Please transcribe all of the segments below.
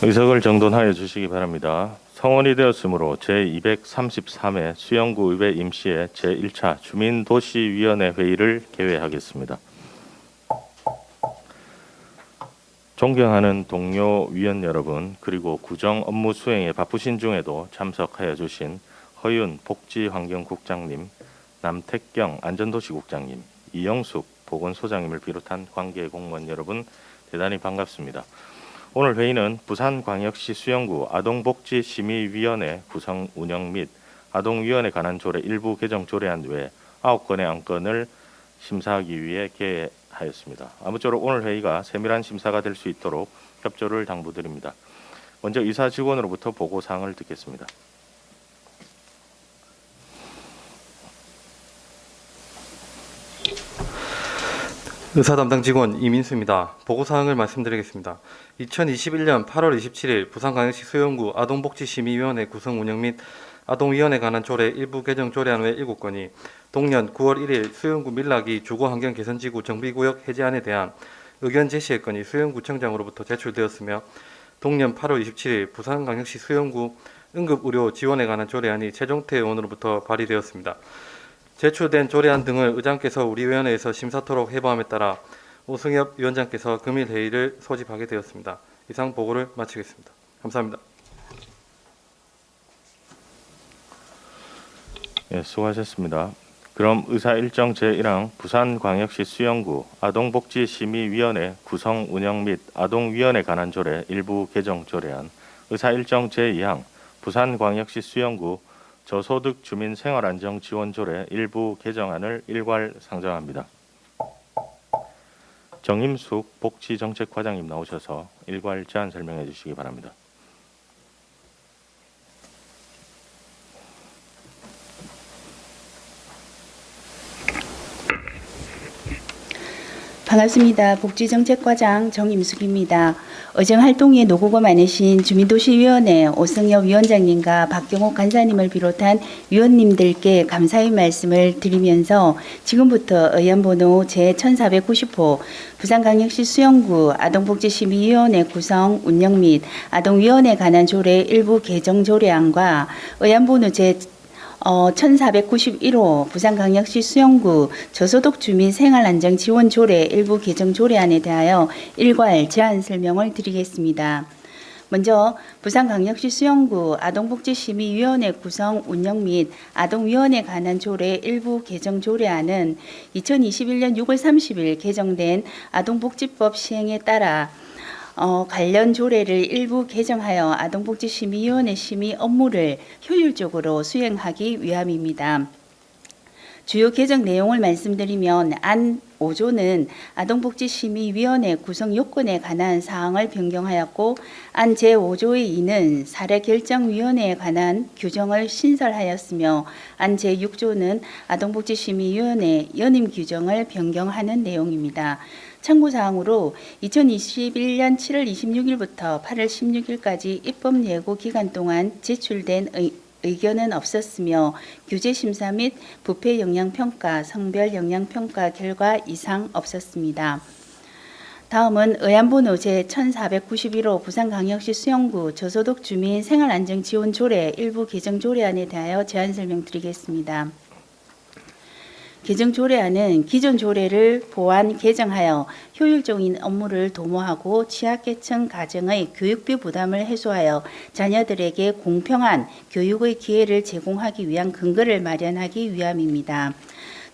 의석을 정돈하여 주시기 바랍니다. 성원이 되었으므로 제233회 수영구 의회 임시회 제1차 주민도시위원회 회의를 개회하겠습니다. 존경하는 동료 위원 여러분, 그리고 구정 업무 수행에 바쁘신 중에도 참석하여 주신 허윤 복지환경국장님, 남택경 안전도시국장님, 이영숙 보건소장님을 비롯한 관계 공무원 여러분, 대단히 반갑습니다. 오늘 회의는 부산광역시 수영구 아동복지심의위원회 구성 운영 및 아동위원회 관한 조례 일부 개정 조례안 외 9건의 안건을 심사하기 위해 개회하였습니다. 아무쪼록 오늘 회의가 세밀한 심사가 될 수 있도록 협조를 당부드립니다. 먼저 이사 직원으로부터 보고사항을 듣겠습니다. 의사 담당 직원 이민수입니다. 보고사항을 말씀드리겠습니다. 2021년 8월 27일 부산광역시 수영구 아동복지심의위원회 구성 운영 및 아동위원회 관한 조례 일부 개정 조례안 외 7건이 동년 9월 1일 수영구 밀락이 주거환경개선지구 정비구역 해제안에 대한 의견 제시의 건이 수영구청장으로부터 제출되었으며 동년 8월 27일 부산광역시 수영구 응급의료 지원에 관한 조례안이 최종태 의원으로부터 발의되었습니다. 제출된 조례안 등을 의장께서 우리 위원회에서 심사토록 해보함에 따라 오승엽 위원장께서 금일 회의를 소집하게 되었습니다. 이상 보고를 마치겠습니다. 감사합니다. 예, 수고하셨습니다. 그럼 의사 일정 제1항 부산광역시 수영구 아동복지심의위원회 구성 운영 및 아동위원회 관한 조례 일부 개정 조례안, 의사 일정 제2항 부산광역시 수영구 저소득 주민 생활안정지원조례 일부 개정안을 일괄 상정합니다. 정임숙 복지정책과장님 나오셔서 일괄 제안 설명해 주시기 바랍니다. 반갑습니다. 복지정책과장 정임숙입니다. 의정활동에 노고가 많으신 주민도시위원회 오승엽 위원장님과 박경옥 간사님을 비롯한 위원님들께 감사의 말씀을 드리면서 지금부터 의안번호 제1490호 부산광역시 수영구 아동복지심의위원회 구성 운영 및 아동위원회 관한 조례 일부 개정 조례안과 의안번호 제1491호 부산광역시 수영구 저소득 주민 생활안정지원 조례 일부 개정 조례안에 대하여 일괄 제안 설명을 드리겠습니다. 먼저 부산광역시 수영구 아동복지심의위원회 구성 운영 및 아동위원회 관한 조례 일부 개정 조례안은 2021년 6월 30일 개정된 아동복지법 시행에 따라 관련 조례를 일부 개정하여 아동복지심의위원회 심의 업무를 효율적으로 수행하기 위함입니다. 주요 개정 내용을 말씀드리면 안 5조는 아동복지심의위원회 구성 요건에 관한 사항을 변경하였고 안 제5조의 2는 사례결정위원회에 관한 규정을 신설하였으며 안 제6조는 아동복지심의위원회 연임 규정을 변경하는 내용입니다. 참고사항으로 2021년 7월 26일부터 8월 16일까지 입법 예고 기간 동안 제출된 의견은 없었으며 규제심사 및 부패 영향평가, 성별 영향평가 결과 이상 없었습니다. 다음은 의안번호 제1491호 부산광역시 수영구 저소득 주민 생활안정지원 조례 일부 개정 조례안에 대하여 제안 설명드리겠습니다. 개정 조례안은 기존 조례를 보완 개정하여 효율적인 업무를 도모하고 취약계층 가정의 교육비 부담을 해소하여 자녀들에게 공평한 교육의 기회를 제공하기 위한 근거를 마련하기 위함입니다.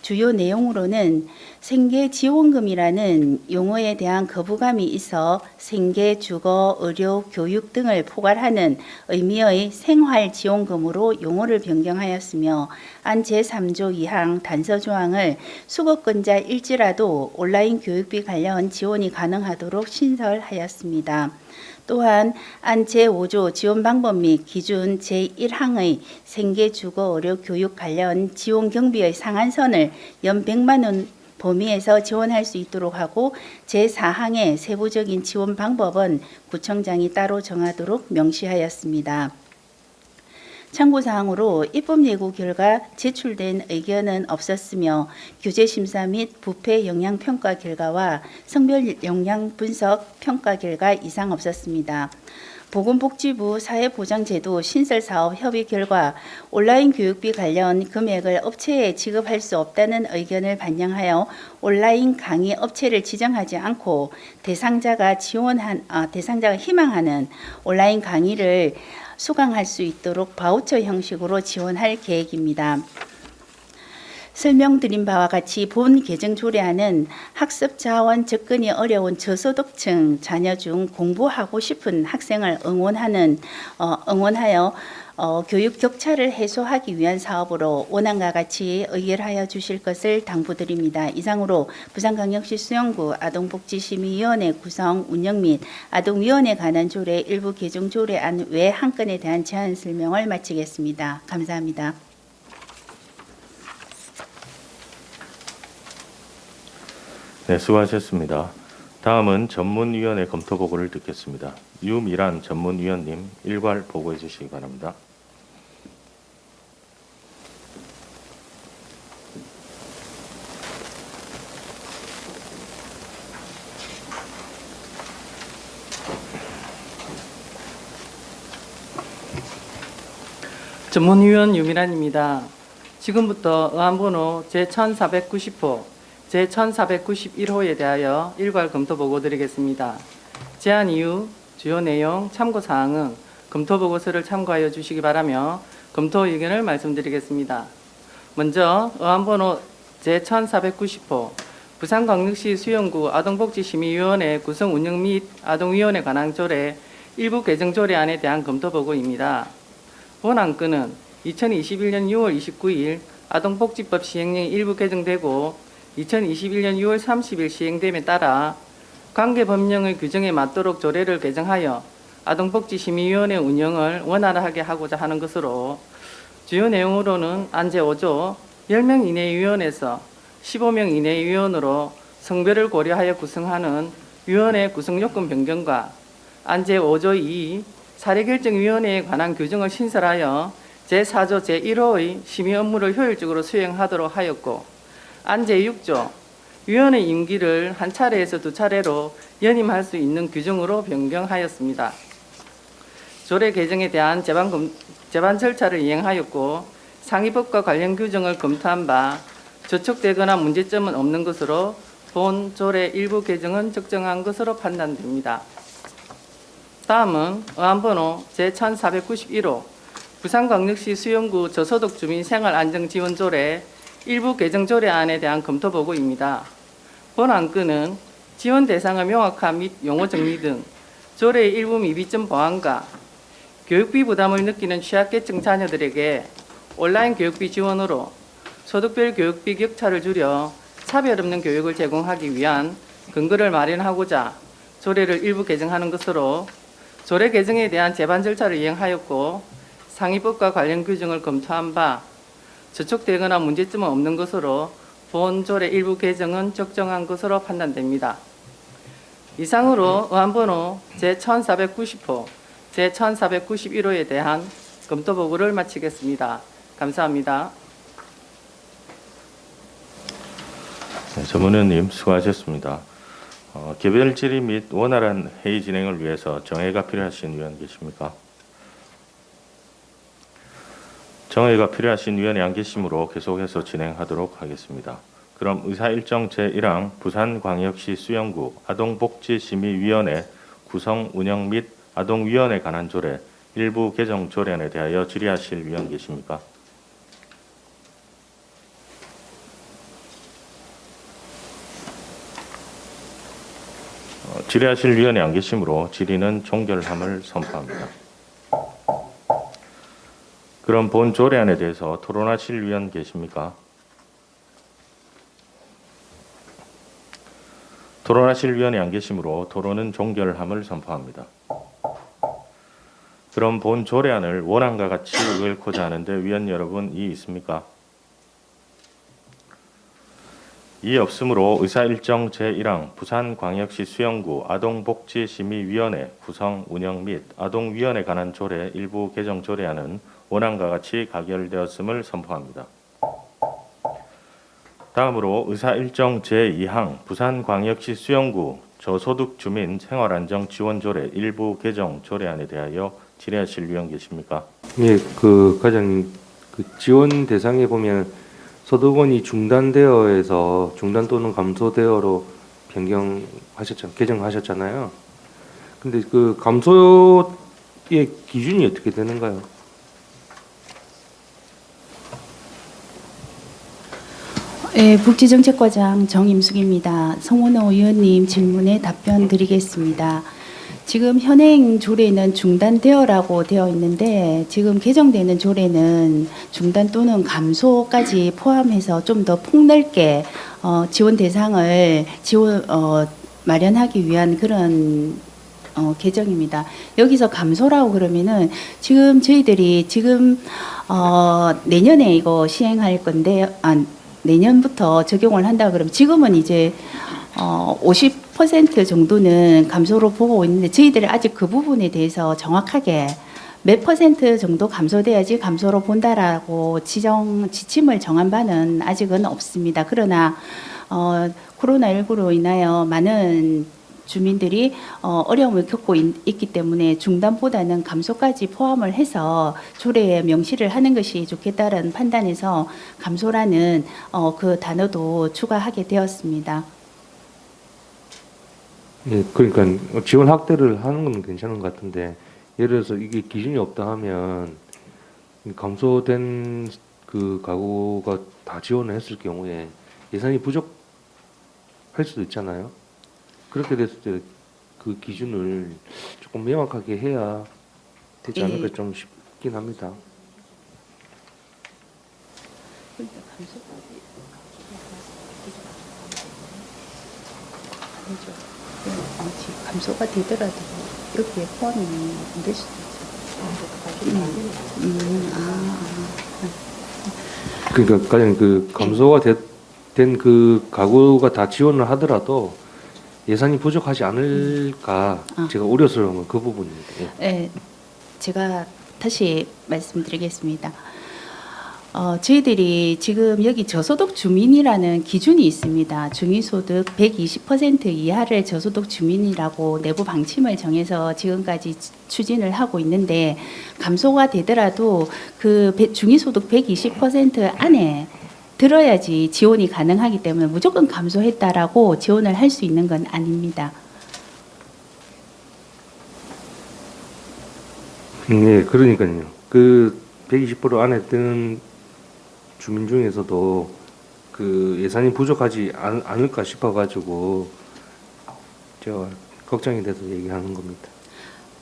주요 내용으로는 생계지원금이라는 용어에 대한 거부감이 있어 생계, 주거, 의료, 교육 등을 포괄하는 의미의 생활지원금으로 용어를 변경하였으며 안 제3조 2항 단서조항을 수급권자일지라도 온라인 교육비 관련 지원이 가능하도록 신설하였습니다. 또한 안 제5조 지원 방법 및 기준 제1항의 생계, 주거, 의료, 교육 관련 지원 경비의 상한선을 연 100만 원 범위에서 지원할 수 있도록 하고 제4항의 세부적인 지원 방법은 구청장이 따로 정하도록 명시하였습니다. 참고사항으로 입법 예고 결과 제출된 의견은 없었으며 규제심사 및 부패 영향 평가 결과와 성별 영향 분석 평가 결과 이상 없었습니다. 보건복지부 사회보장제도 신설사업 협의 결과 온라인 교육비 관련 금액을 업체에 지급할 수 없다는 의견을 반영하여 온라인 강의 업체를 지정하지 않고 대상자가 희망하는 온라인 강의를 수강할 수 있도록 바우처 형식으로 지원할 계획입니다. 설명드린 바와 같이 본 개정 조례안은 학습 자원 접근이 어려운 저소득층 자녀 중 공부하고 싶은 학생을 응원하여 교육 격차를 해소하기 위한 사업으로 원안과 같이 의결하여 주실 것을 당부드립니다. 이상으로 부산광역시 수영구 아동복지심의위원회 구성 운영 및 아동위원회 관한 조례 일부 개정 조례안 외 한 건에 대한 제안 설명을 마치겠습니다. 감사합니다. 네, 수고하셨습니다. 다음은 전문위원회 검토 보고를 듣겠습니다. 유미란 전문위원님 일괄 보고해 주시기 바랍니다. 전문위원 유미란입니다. 지금부터 의안번호 제1490호, 제1491호에 대하여 일괄 검토 보고 드리겠습니다. 제안 이유, 주요 내용, 참고 사항은 검토 보고서를 참고하여 주시기 바라며 검토 의견을 말씀드리겠습니다. 먼저 의안번호 제1490호, 부산광역시 수영구 아동복지심의위원회 구성 운영 및 아동위원회 관한 조례 일부 개정 조례안에 대한 검토 보고입니다. 본 안건은 2021년 6월 29일 아동복지법 시행령이 일부 개정되고 2021년 6월 30일 시행됨에 따라 관계 법령의 규정에 맞도록 조례를 개정하여 아동복지심의위원회 운영을 원활하게 하고자 하는 것으로 주요 내용으로는 안 제5조 10명 이내의 위원에서 15명 이내의 위원으로 성별을 고려하여 구성하는 위원회 구성요건 변경과 안 제5조 2 사례결정위원회에 관한 규정을 신설하여 제4조 제1호의 심의 업무를 효율적으로 수행하도록 하였고 안 제6조 위원회 임기를 한 차례에서 두 차례로 연임할 수 있는 규정으로 변경하였습니다. 조례 개정에 대한 제반 절차를 이행하였고 상위법과 관련 규정을 검토한 바 저촉되거나 문제점은 없는 것으로 본 조례 일부 개정은 적정한 것으로 판단됩니다. 다음은 의안번호 제1491호 부산광역시 수영구 저소득 주민 생활안정지원조례 일부 개정 조례안에 대한 검토 보고입니다. 본 안건은 지원 대상의 명확함 및 용어 정리 등 조례의 일부 미비점 보완과 교육비 부담을 느끼는 취약계층 자녀들에게 온라인 교육비 지원으로 소득별 교육비 격차를 줄여 차별 없는 교육을 제공하기 위한 근거를 마련하고자 조례를 일부 개정하는 것으로 조례 개정에 대한 제반 절차를 이행하였고 상위법과 관련 규정을 검토한 바 저촉되거나 문제점은 없는 것으로 본 조례 일부 개정은 적정한 것으로 판단됩니다. 이상으로 의안번호 제1490호, 제1491호에 대한 검토 보고를 마치겠습니다. 감사합니다. 네, 전문위원님 수고하셨습니다. 개별 질의 및 원활한 회의 진행을 위해서 정회가 필요하신 위원 계십니까? 정회가 필요하신 위원이 안 계시므로 계속해서 진행하도록 하겠습니다. 그럼 의사일정 제1항 부산광역시 수영구 아동복지심의위원회 구성 운영 및 아동위원회 관한 조례 일부 개정 조례안에 대하여 질의하실 위원 계십니까? 질의하실 위원이 안 계시므로 질의는 종결함을 선포합니다. 그럼 본 조례안에 대해서 토론하실 위원 계십니까? 토론하실 위원이 안 계시므로 토론은 종결함을 선포합니다. 그럼 본 조례안을 원안과 같이 의결코자 하는데 위원 여러분 이의 있습니까? 이의 없으므로 의사일정 제1항 부산광역시 수영구 아동복지심의위원회 구성 운영 및 아동위원회 관한 조례 일부 개정 조례안은 원안과 같이 가결되었음을 선포합니다. 다음으로 의사일정 제2항 부산광역시 수영구 저소득 주민 생활안정지원조례 일부 개정 조례안에 대하여 질의하실 위원 계십니까? 예, 과장님, 지원 대상에 보면 소득원이 중단되어에서 중단 또는 감소되어로 개정하셨잖아요. 근데 그 감소의 기준이 어떻게 되는가요? 네, 복지정책과장 정임숙입니다. 송원호 의원님 질문에 답변 드리겠습니다. 지금 현행 조례는 중단되어라고 되어 있는데 지금 개정되는 조례는 중단 또는 감소까지 포함해서 좀 더 폭넓게 지원 대상을 마련하기 위한 그런 개정입니다. 여기서 감소라고 그러면은 지금 저희들이 내년에 이거 시행할 건데 내년부터 적용을 한다 그러면 지금은 이제 50% 정도는 감소로 보고 있는데 저희들이 아직 그 부분에 대해서 정확하게 몇 퍼센트 정도 감소돼야지 감소로 본다라고 지침을 정한 바는 아직은 없습니다. 그러나 코로나19로 인하여 많은 주민들이 어려움을 겪고 있기 때문에 중단보다는 감소까지 포함을 해서 조례에 명시를 하는 것이 좋겠다는 판단에서 감소라는 그 단어도 추가하게 되었습니다. 예, 그러니까 지원 확대를 하는 건 괜찮은 것 같은데 예를 들어서 이게 기준이 없다 하면 감소된 그 가구가 다 지원을 했을 경우에 예산이 부족할 수도 있잖아요. 그렇게 됐을 때 그 기준을 조금 명확하게 해야 되지 않을까 좀 싶긴 합니다. 감소가 되더라도 여기에 포함이 안 될 수도 있어요. 그러니까 가장 그 감소가 된 그 가구가 다 지원을 하더라도 예산이 부족하지 않을까 제가 우려스러운 건 그 부분입니다. 예. 네, 제가 다시 말씀드리겠습니다. 저희들이 지금 여기 저소득 주민이라는 기준이 있습니다. 중위소득 120% 이하를 저소득 주민이라고 내부 방침을 정해서 지금까지 추진을 하고 있는데 감소가 되더라도 그 중위소득 120% 안에 들어야지 지원이 가능하기 때문에 무조건 감소했다라고 지원을 할 수 있는 건 아닙니다. 네, 그러니까요. 그 120% 안에 드는 주민 중에서도 그 예산이 부족하지 않을까 싶어가지고 제가 걱정이 돼서 얘기하는 겁니다.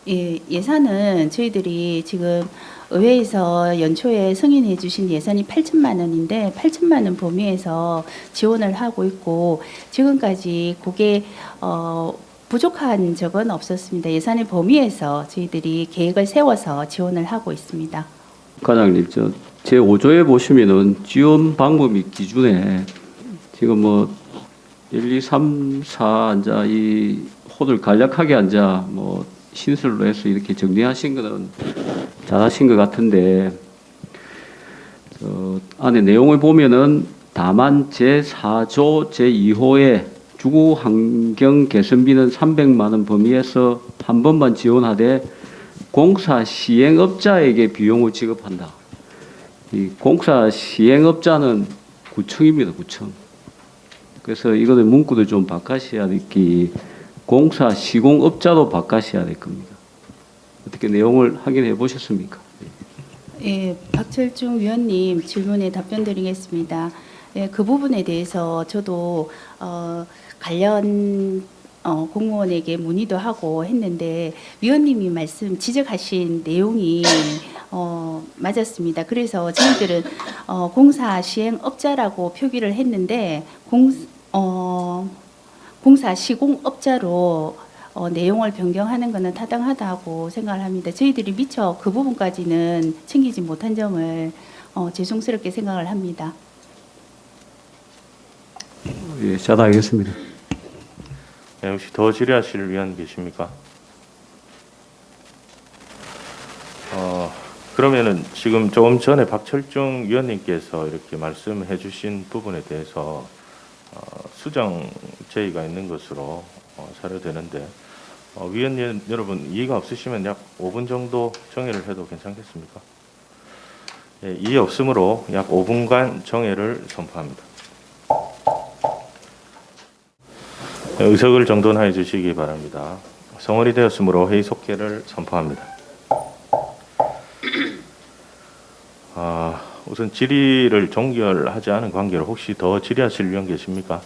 예, 예산은 저희들이 지금 의회에서 연초에 승인해 주신 예산이 8천만 원인데 8천만 원 범위에서 지원을 하고 있고 지금까지 그게 부족한 적은 없었습니다. 예산의 범위에서 저희들이 계획을 세워서 지원을 하고 있습니다. 과장님, 제 5조에 보시면은 지원 방법 및 기준에 지금 뭐 1, 2, 3, 4 앉아 이 호를 간략하게 앉아 뭐 신설로 해서 이렇게 정리하신 거는 잘하신 것 같은데 안에 내용을 보면은 다만 제4조 제2호에 주거 환경 개선비는 300만 원 범위에서 한 번만 지원하되 공사 시행업자에게 비용을 지급한다. 이 공사 시행업자는 구청입니다, 구청. 그래서 이거는 문구도 좀 바꿔셔야 될기 공사 시공업자도 바꿔셔야 될 겁니다. 어떻게 내용을 확인해 보셨습니까? 예, 박철중 위원님 질문에 답변드리겠습니다. 예, 그 부분에 대해서 저도 관련 공무원에게 문의도 하고 했는데 위원님이 지적하신 내용이 맞았습니다. 그래서 저희들은 공사 시행업자라고 표기를 했는데 공사 시공업자로 내용을 변경하는 것은 타당하다고 생각을 합니다. 저희들이 미처 그 부분까지는 챙기지 못한 점을 죄송스럽게 생각을 합니다. 예, 잘 알겠습니다. 네, 혹시 더 질의하실 위원 계십니까? 그러면은 지금 조금 전에 박철중 위원님께서 이렇게 말씀해 주신 부분에 대해서 수정 제의가 있는 것으로 사료되는데 위원 여러분 이의가 없으시면 약 5분 정도 정회를 해도 괜찮겠습니까? 예, 이의 없으므로 약 5분간 정회를 선포합니다. 의석을 정돈하여 주시기 바랍니다. 성원이 되었으므로 회의 속개를 선포합니다. 우선 질의를 종결하지 않은 관계로 혹시 더 질의하실 위원 계십니까?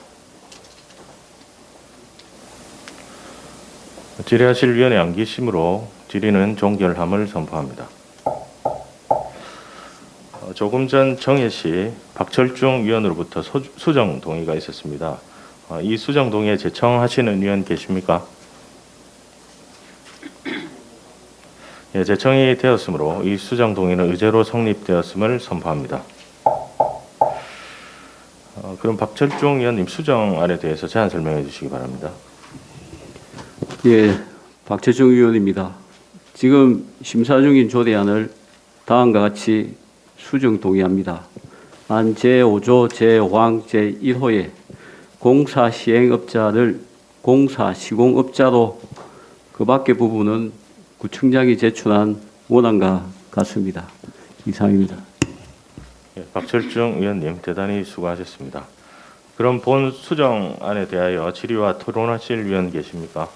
질의하실 위원이 안 계시므로 질의는 종결함을 선포합니다. 조금 전 정회 시 박철중 위원으로부터 수정 동의가 있었습니다. 이 수정 동의에 제청하시는 위원 계십니까? 예, 제청이 되었으므로 이 수정 동의는 의제로 성립되었음을 선포합니다. 그럼 박철중 위원님 수정안에 대해서 제안 설명해 주시기 바랍니다. 예, 박재중 의원입니다. 지금 심사 중인 조례안을 다음과 같이 수정 동의합니다. 안 제5조 제5항 제1호에 공사 시행업자를 공사 시공업자로 그 밖의 부분은 구청장이 제출한 원안과 같습니다. 이상입니다. 예, 박철중 의원님 대단히 수고하셨습니다. 그럼 본 수정안에 대하여 질의와 토론하실 위원 계십니까?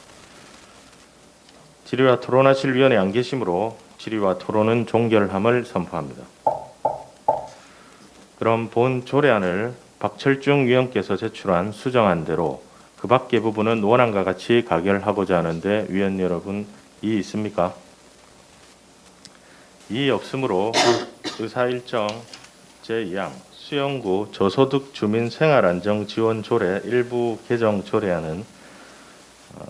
질의와 토론하실 위원이 안 계시므로 질의와 토론은 종결함을 선포합니다. 그럼 본 조례안을 박철중 위원께서 제출한 수정안대로 그 밖의 부분은 원안과 같이 가결하고자 하는데 위원 여러분 이의 있습니까? 이의 없으므로 의사일정 제2항 수영구 저소득 주민 생활안정지원조례 일부 개정 조례안은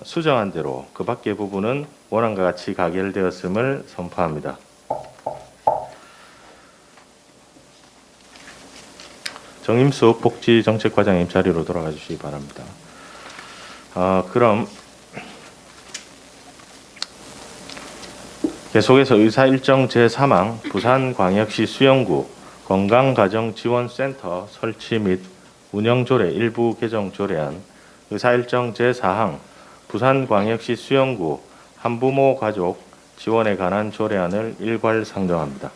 수정안대로 그 밖의 부분은 원안과 같이 가결되었음을 선포합니다. 정임숙 복지정책과장님 자리로 돌아가 주시기 바랍니다. 그럼 계속해서 의사일정 제3항 부산광역시 수영구 건강가정지원센터 설치 및 운영조례 일부 개정 조례안 의사일정 제4항 부산광역시 수영구 한부모 가족 지원에 관한 조례안을 일괄 상정합니다.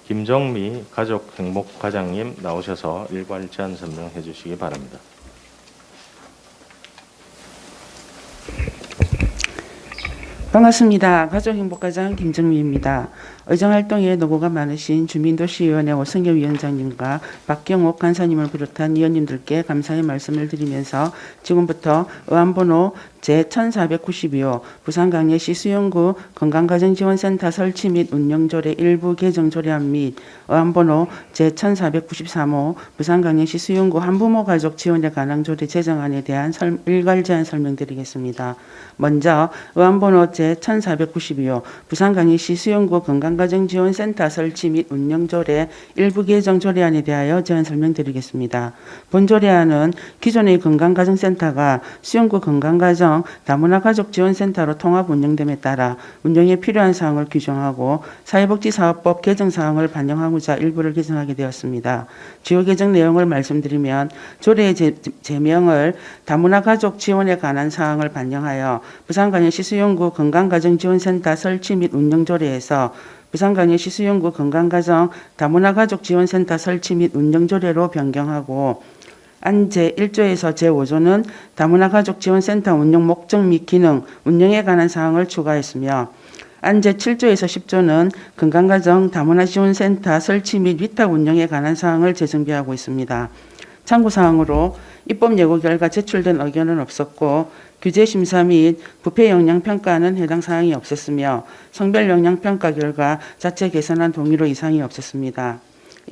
김정미 가족행복과장님 나오셔서 일괄 제안 설명해 주시기 바랍니다. 반갑습니다. 가족행복과장 김정미입니다. 의정활동에 노고가 많으신 주민도시위원회 오승엽 위원장님과 박경옥 간사님을 비롯한 위원님들께 감사의 말씀을 드리면서 지금부터 의안번호 제1492호 부산광역시 수영구 건강가정지원센터 설치 및 운영조례 일부 개정 조례안 및 의안번호 제1493호 부산광역시 수영구 한부모 가족 지원에 관한 조례 제정안에 대한 일괄 제안 설명드리겠습니다. 먼저 의안번호 제1492호 부산광역시 수영구 건강가정지원센터 설치 및 운영조례 일부 개정 조례안에 대하여 제안 설명드리겠습니다. 본 조례안은 기존의 건강가정센터가 수영구 건강가정 다문화가족지원센터로 통합 운영됨에 따라 운영에 필요한 사항을 규정하고 사회복지사업법 개정 사항을 반영하고자 일부를 개정하게 되었습니다. 주요 개정 내용을 말씀드리면 조례의 제명을 다문화가족 지원에 관한 사항을 반영하여 부산광역시 수영구 건강가정지원센터 설치 및 운영조례에서 부산광역시 수영구 건강가정 다문화가족지원센터 설치 및 운영조례로 변경하고 안 제1조에서 제5조는 다문화가족지원센터 운영 목적 및 기능, 운영에 관한 사항을 추가했으며 안 제7조에서 10조는 건강가정 다문화지원센터 설치 및 위탁 운영에 관한 사항을 재정비하고 있습니다. 참고사항으로 입법 예고 결과 제출된 의견은 없었고 규제 심사 및 부패 영향 평가는 해당 사항이 없었으며 성별 영향 평가 결과 자체 개선안 동의로 이상이 없었습니다.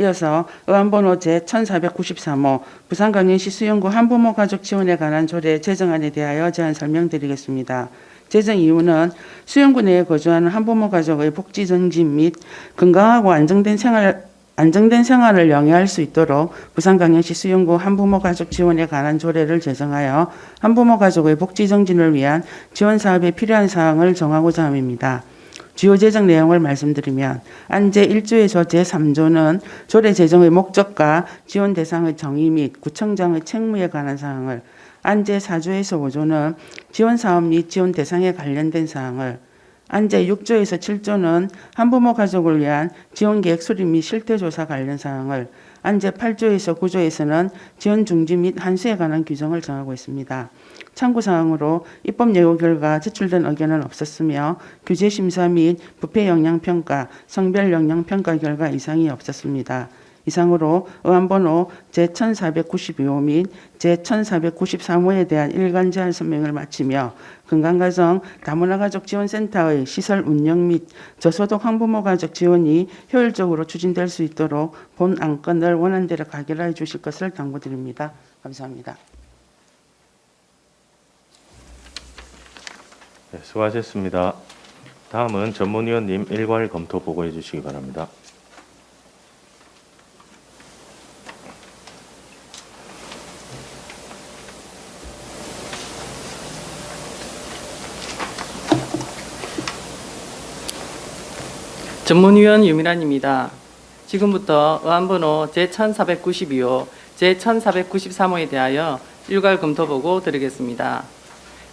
이어서 의안번호 제1493호 부산광역시 수영구 한부모 가족 지원에 관한 조례 제정안에 대하여 제안 설명드리겠습니다. 제정 이유는 수영구 내에 거주하는 한부모 가족의 복지 증진 및 건강하고 안정된 생활을 영위할 수 있도록 부산광역시 수영구 한부모 가족 지원에 관한 조례를 제정하여 한부모 가족의 복지 증진을 위한 지원 사업에 필요한 사항을 정하고자 함입니다. 주요 제정 내용을 말씀드리면 안 제1조에서 제3조는 조례 제정의 목적과 지원 대상의 정의 및 구청장의 책무에 관한 사항을, 안제 4조에서 5조는 지원 사업 및 지원 대상에 관련된 사항을, 안제 6조에서 7조는 한부모 가족을 위한 지원 계획 수립 및 실태 조사 관련 사항을, 안제 8조에서 9조에서는 지원 중지 및 한수에 관한 규정을 정하고 있습니다. 참고 사항으로 입법 예고 결과 제출된 의견은 없었으며 규제 심사 및 부패 영향 평가, 성별 영향 평가 결과 이상이 없었습니다. 이상으로 의안번호 제1492호 및 제1493호에 대한 일간 제안 설명을 마치며 건강가정 다문화가족지원센터의 시설 운영 및 저소득 한부모 가족 지원이 효율적으로 추진될 수 있도록 본 안건을 원안대로 가결하여 주실 것을 당부드립니다. 감사합니다. 네, 수고하셨습니다. 다음은 전문위원님 일괄 검토 보고해 주시기 바랍니다. 전문위원 유민환입니다. 지금부터 의안번호 제1492호, 제1493호에 대하여 일괄 검토 보고 드리겠습니다.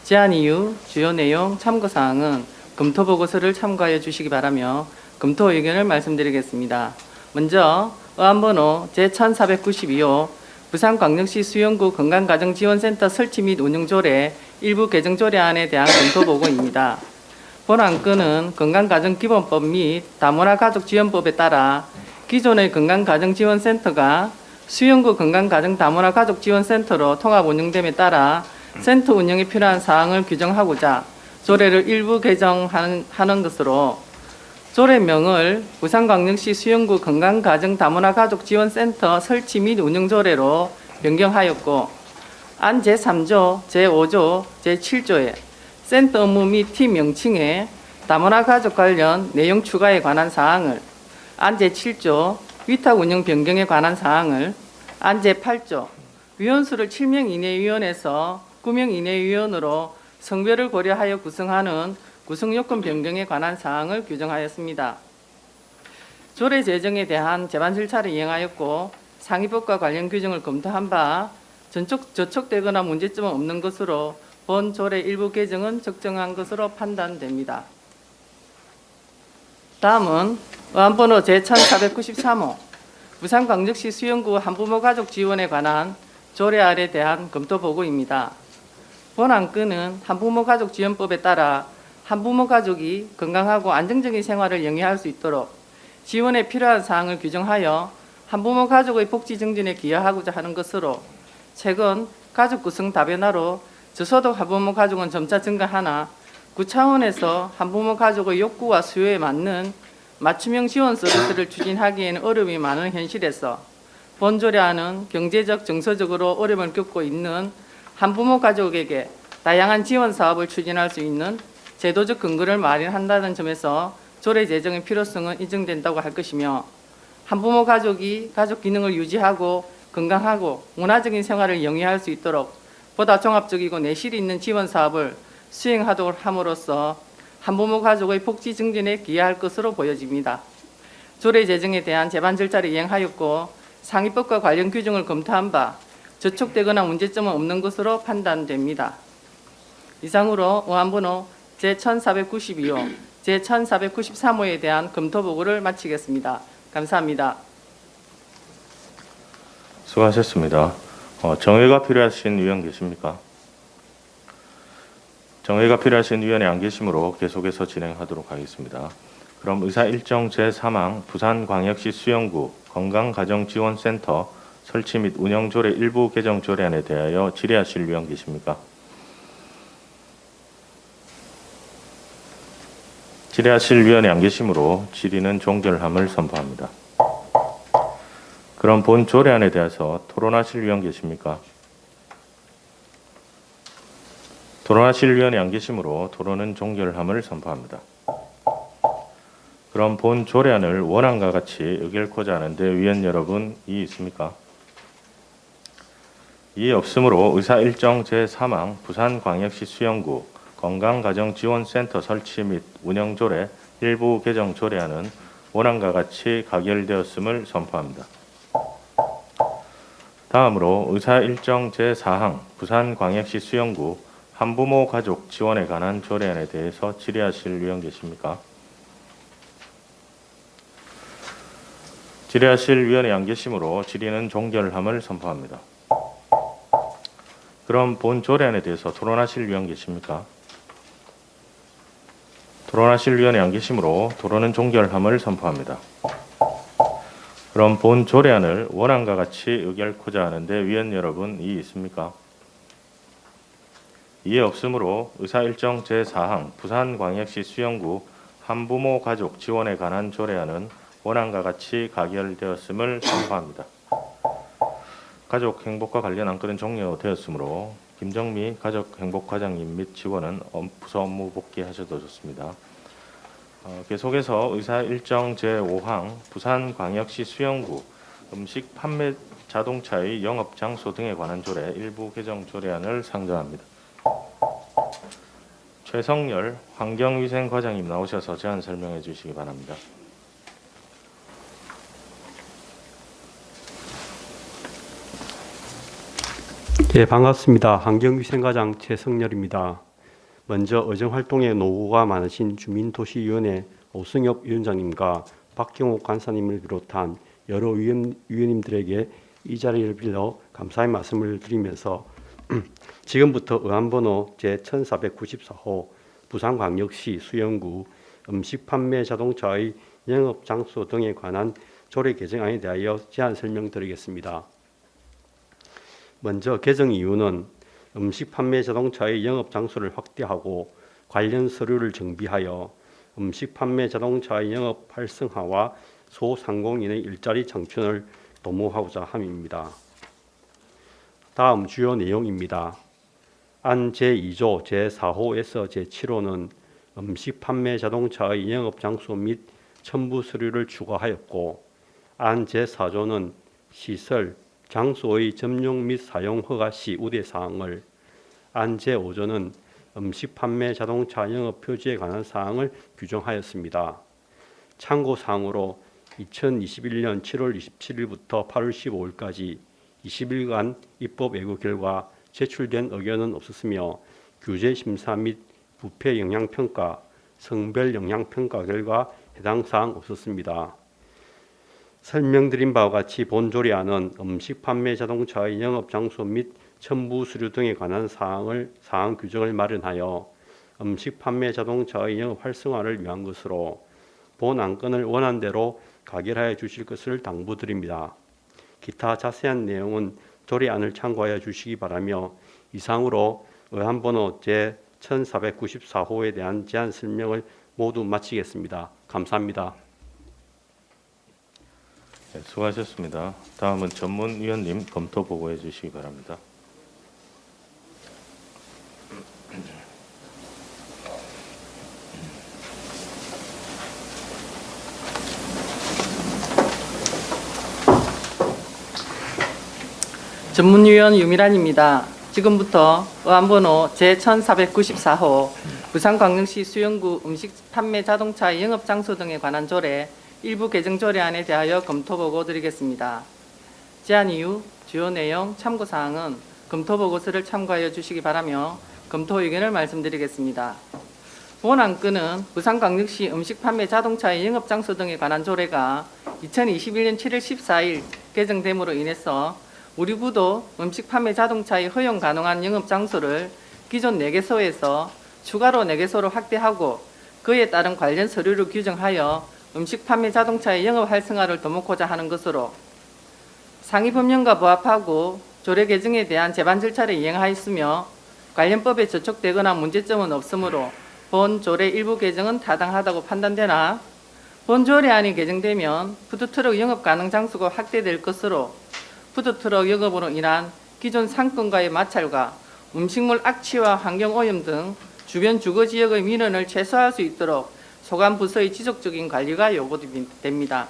제안 이유, 주요 내용, 참고 사항은 검토 보고서를 참고하여 주시기 바라며 검토 의견을 말씀드리겠습니다. 먼저 의안번호 제1492호 부산광역시 수영구 건강가정지원센터 설치 및 운영조례 일부 개정 조례안에 대한 검토 보고입니다. 본 안건은 건강가정기본법 및 다문화가족지원법에 따라 기존의 건강가정지원센터가 수영구 건강가정다문화가족지원센터로 통합 운영됨에 따라 센터 운영에 필요한 사항을 규정하고자 조례를 일부 개정하는 것으로 조례명을 부산광역시 수영구 건강가정다문화가족지원센터 설치 및 운영조례로 변경하였고 안 제3조, 제5조, 제7조에 센터 업무 및 팀 명칭에 다문화 가족 관련 내용 추가에 관한 사항을, 안 제7조 위탁 운영 변경에 관한 사항을, 안 제8조 위원수를 7명 이내 위원에서 9명 이내 위원으로 성별을 고려하여 구성하는 구성 요건 변경에 관한 사항을 규정하였습니다. 조례 제정에 대한 제반 절차를 이행하였고 상위법과 관련 규정을 검토한 바 저촉되거나 문제점은 없는 것으로 본 조례 일부 개정은 적정한 것으로 판단됩니다. 다음은 의안번호 제1493호 부산광역시 수영구 한부모 가족 지원에 관한 조례안에 대한 검토 보고입니다. 본 안건은 한부모 가족 지원법에 따라 한부모 가족이 건강하고 안정적인 생활을 영위할 수 있도록 지원에 필요한 사항을 규정하여 한부모 가족의 복지 증진에 기여하고자 하는 것으로 최근 가족 구성 다변화로 저소득 한부모 가족은 점차 증가하나 구 차원에서 한부모 가족의 욕구와 수요에 맞는 맞춤형 지원 서비스를 추진하기에는 어려움이 많은 현실에서 본 조례안은 경제적, 정서적으로 어려움을 겪고 있는 한부모 가족에게 다양한 지원 사업을 추진할 수 있는 제도적 근거를 마련한다는 점에서 조례 제정의 필요성은 인정된다고 할 것이며 한부모 가족이 가족 기능을 유지하고 건강하고 문화적인 생활을 영위할 수 있도록 보다 종합적이고 내실 있는 지원 사업을 수행하도록 함으로써 한부모 가족의 복지 증진에 기여할 것으로 보여집니다. 조례 제정에 대한 제반 절차를 이행하였고 상위법과 관련 규정을 검토한 바 저촉되거나 문제점은 없는 것으로 판단됩니다. 이상으로 의안번호 제1492호, 제1493호에 대한 검토 보고를 마치겠습니다. 감사합니다. 수고하셨습니다. 정회가 필요하신 위원 계십니까? 정회가 필요하신 위원이 안 계시므로 계속해서 진행하도록 하겠습니다. 그럼 의사 일정 제3항 부산광역시 수영구 건강가정지원센터 설치 및 운영조례 일부 개정 조례안에 대하여 질의하실 위원 계십니까? 질의하실 위원이 안 계시므로 질의는 종결함을 선포합니다. 그럼 본 조례안에 대해서 토론하실 위원 계십니까? 토론하실 위원이 안 계시므로 토론은 종결함을 선포합니다. 그럼 본 조례안을 원안과 같이 의결코자 하는데 위원 여러분 이의 있습니까? 이의 없으므로 의사 일정 제3항 부산광역시 수영구 건강가정지원센터 설치 및 운영조례 일부 개정 조례안은 원안과 같이 가결되었음을 선포합니다. 다음으로 의사 일정 제4항 부산광역시 수영구 한부모 가족 지원에 관한 조례안에 대해서 질의하실 위원 계십니까? 질의하실 위원이 안 계시므로 질의는 종결함을 선포합니다. 그럼 본 조례안에 대해서 토론하실 위원 계십니까? 토론하실 위원이 안 계시므로 토론은 종결함을 선포합니다. 그럼 본 조례안을 원안과 같이 의결코자 하는데 위원 여러분 이의 있습니까? 이해 없으므로 의사 일정 제4항 부산광역시 수영구 한부모 가족 지원에 관한 조례안은 원안과 같이 가결되었음을 선포합니다. 가족 행복과 관련 안건은 종료되었으므로 김정미 가족행복과장님 및 직원은 부서 업무 복귀하셔도 좋습니다. 계속해서 의사 일정 제5항 부산광역시 수영구 음식 판매 자동차의 영업 장소 등에 관한 조례 일부 개정 조례안을 상정합니다. 최성열 환경위생과장님 나오셔서 제안 설명해 주시기 바랍니다. 예, 반갑습니다. 환경위생과장 최성열입니다. 먼저 의정활동에 노고가 많으신 주민도시위원회 오승엽 위원장님과 박경옥 간사님을 비롯한 여러 위원님들에게 이 자리를 빌려 감사의 말씀을 드리면서 지금부터 의안번호 제1494호 부산광역시 수영구 음식 판매 자동차의 영업 장소 등에 관한 조례 개정안에 대하여 제안 설명드리겠습니다. 먼저 개정 이유는 음식 판매 자동차의 영업 장소를 확대하고 관련 서류를 정비하여 음식 판매 자동차의 영업 활성화와 소상공인의 일자리 창출을 도모하고자 함입니다. 다음 주요 내용입니다. 안 제2조 제4호에서 제7호는 음식 판매 자동차의 영업 장소 및 첨부 서류를 추가하였고, 안 제4조는 시설, 장소의 점용 및 사용 허가 시 우대 사항을, 안 제5조는 음식 판매 자동차 영업 표지에 관한 사항을 규정하였습니다. 참고 사항으로 2021년 7월 27일부터 8월 15일까지 20일간 입법 예고 결과 제출된 의견은 없었으며 규제 심사 및 부패 영향 평가, 성별 영향 평가 결과 해당 사항 없었습니다. 설명드린 바와 같이 본 조례안은 음식 판매 자동차의 영업 장소 및 첨부 서류 등에 관한 사항 규정을 마련하여 음식 판매 자동차의 영업 활성화를 위한 것으로 본 안건을 원안대로 가결하여 주실 것을 당부드립니다. 기타 자세한 내용은 조례안을 참고하여 주시기 바라며 이상으로 의안번호 제1494호에 대한 제안 설명을 모두 마치겠습니다. 감사합니다. 네, 수고하셨습니다. 다음은 전문위원님 검토 보고해 주시기 바랍니다. 전문위원 유미란입니다. 지금부터 의안번호 제1494호 부산광역시 수영구 음식 판매 자동차 영업 장소 등에 관한 조례 일부 개정 조례안에 대하여 검토 보고 드리겠습니다. 제안 이유, 주요 내용, 참고 사항은 검토 보고서를 참고하여 주시기 바라며 검토 의견을 말씀드리겠습니다. 본 안건은 부산광역시 음식 판매 자동차의 영업 장소 등에 관한 조례가 2021년 7월 14일 개정됨으로 인해서 우리 구도 음식 판매 자동차의 허용 가능한 영업 장소를 기존 4개소에서 추가로 4개소로 확대하고 그에 따른 관련 서류를 규정하여 음식 판매 자동차의 영업 활성화를 도모하고자 하는 것으로 상위 법령과 부합하고 조례 개정에 대한 제반 절차를 이행하였으며 관련 법에 저촉되거나 문제점은 없으므로 본 조례 일부 개정은 타당하다고 판단되나 본 조례안이 개정되면 푸드트럭 영업 가능 장소가 확대될 것으로 푸드트럭 영업으로 인한 기존 상권과의 마찰과 음식물 악취와 환경오염 등 주변 주거지역의 민원을 최소화할 수 있도록 소관 부서의 지속적인 관리가 요구됩니다.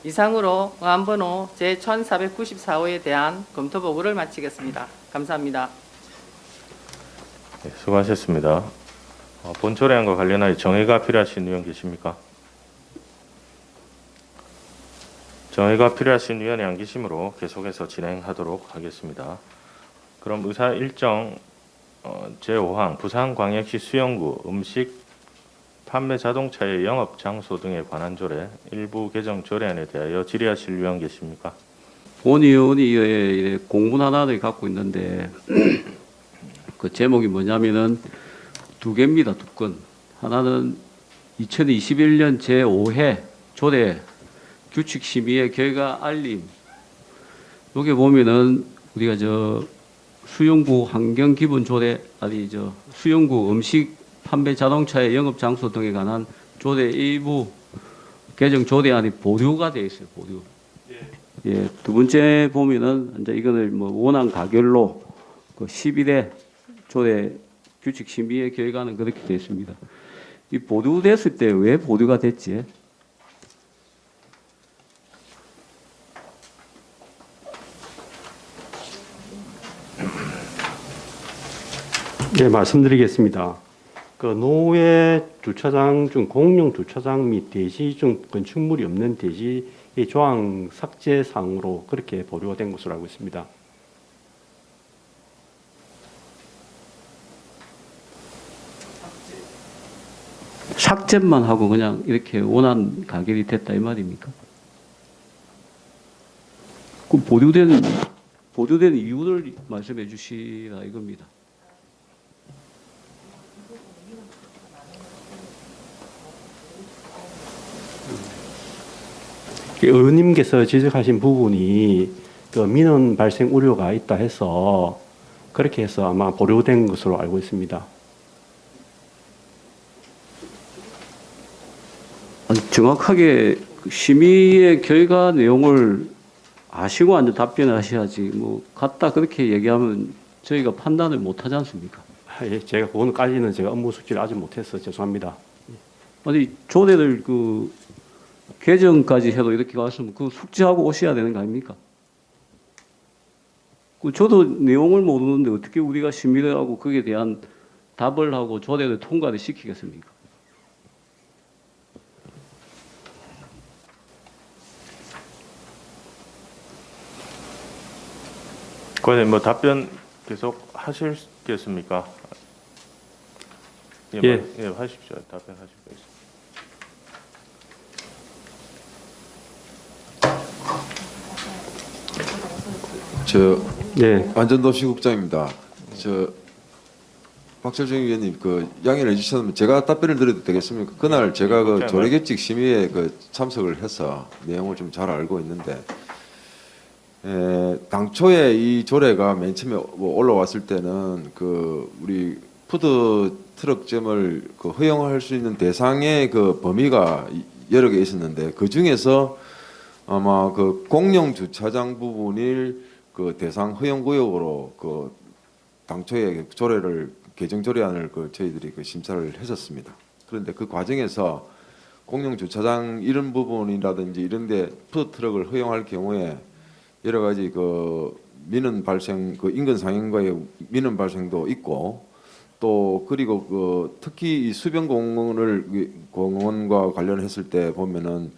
이상으로 의안번호 제1494호에 대한 검토 보고를 마치겠습니다. 감사합니다. 네, 수고하셨습니다. 본 조례안과 관련하여 정의가 필요하신 의원 계십니까? 정의가 필요하신 위원회 안 계심으로 계속해서 진행하도록 하겠습니다. 그럼 의사 일정 제5항 부산광역시 수영구 음식 판매 자동차의 영업 장소 등에 관한 조례 일부 개정 조례안에 대하여 질의하실 위원 계십니까? 본 의원이 공문 하나를 갖고 있는데 그 제목이 뭐냐면은 두 개입니다. 두 건. 하나는 2021년 제5회 조례 규칙 심의의 결과 알림. 여기 보면은 우리가 수영구 환경 기본 조례 수영구 음식 판매 자동차의 영업 장소 등에 관한 조례 일부 개정 조례안이 보류가 되어 있어요. 보류. 예, 두 번째 보면은 이제 이거는 원안 가결로 그 11회 조례 규칙 심의의 결과는 그렇게 되어 있습니다. 이 보류됐을 때 왜 보류가 됐지? 네, 말씀드리겠습니다. 그 노외 주차장 중 공용 주차장 및 대지 중 건축물이 없는 대지의 조항 삭제 사항으로 그렇게 보류가 된 것으로 알고 있습니다. 삭제만 하고 그냥 이렇게 원안 가결이 됐다 이 말입니까? 그 보류된 이유를 말씀해 주시라 이겁니다. 의원님께서 지적하신 부분이 그 민원 발생 우려가 있다 해서 그렇게 해서 아마 보류된 것으로 알고 있습니다. 아니, 정확하게 심의의 결과 내용을 아시고 완전 답변을 하셔야지 같다 그렇게 얘기하면 저희가 판단을 못 하지 않습니까? 예, 제가 그거까지는 제가 업무 숙지를 아직 못해서 죄송합니다. 아니 조례를 개정까지 해도 이렇게 왔으면 숙지하고 오셔야 되는 거 아닙니까? 저도 내용을 모르는데 어떻게 우리가 심의를 하고 거기에 대한 답을 하고 조례를 통과를 시키겠습니까? 그거는 답변 계속 하시겠습니까? 예. 하십시오. 답변하십시오. 네. 안전도시국장입니다. 박철중 의원님 양해를 해주셨으면 제가 답변을 드려도 되겠습니까? 그날 제가 조례규칙 심의에 참석을 해서 내용을 좀 잘 알고 있는데 당초에 이 조례가 맨 처음에 올라왔을 때는 우리 푸드 트럭점을 허용할 수 있는 대상의 범위가 여러 개 있었는데 그 중에서 아마 공용 주차장 부분을 대상 허용 구역으로 당초에 조례를 개정 조례안을 저희들이 심사를 했었습니다. 그런데 그 과정에서 공용 주차장 이런 부분이라든지 이런데 푸드 트럭을 허용할 경우에 여러 가지 민원 발생 인근 상인과의 민원 발생도 있고 또 그리고 특히 이 수변 공원과 관련했을 때 보면은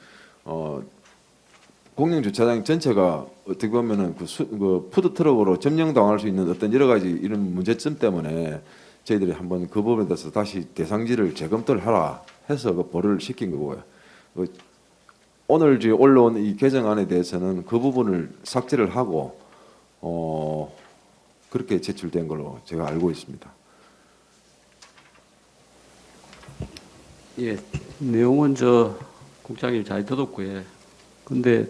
공영 주차장 전체가 어떻게 보면은 푸드 트럭으로 점령당할 수 있는 어떤 여러 가지 이런 문제점 때문에 저희들이 한번 그 부분에 대해서 다시 대상지를 재검토를 하라 해서 보류를 시킨 거고요. 오늘 올라온 이 개정안에 대해서는 그 부분을 삭제를 하고 그렇게 제출된 걸로 제가 알고 있습니다. 예, 내용은 국장님 잘 들었고요. 근데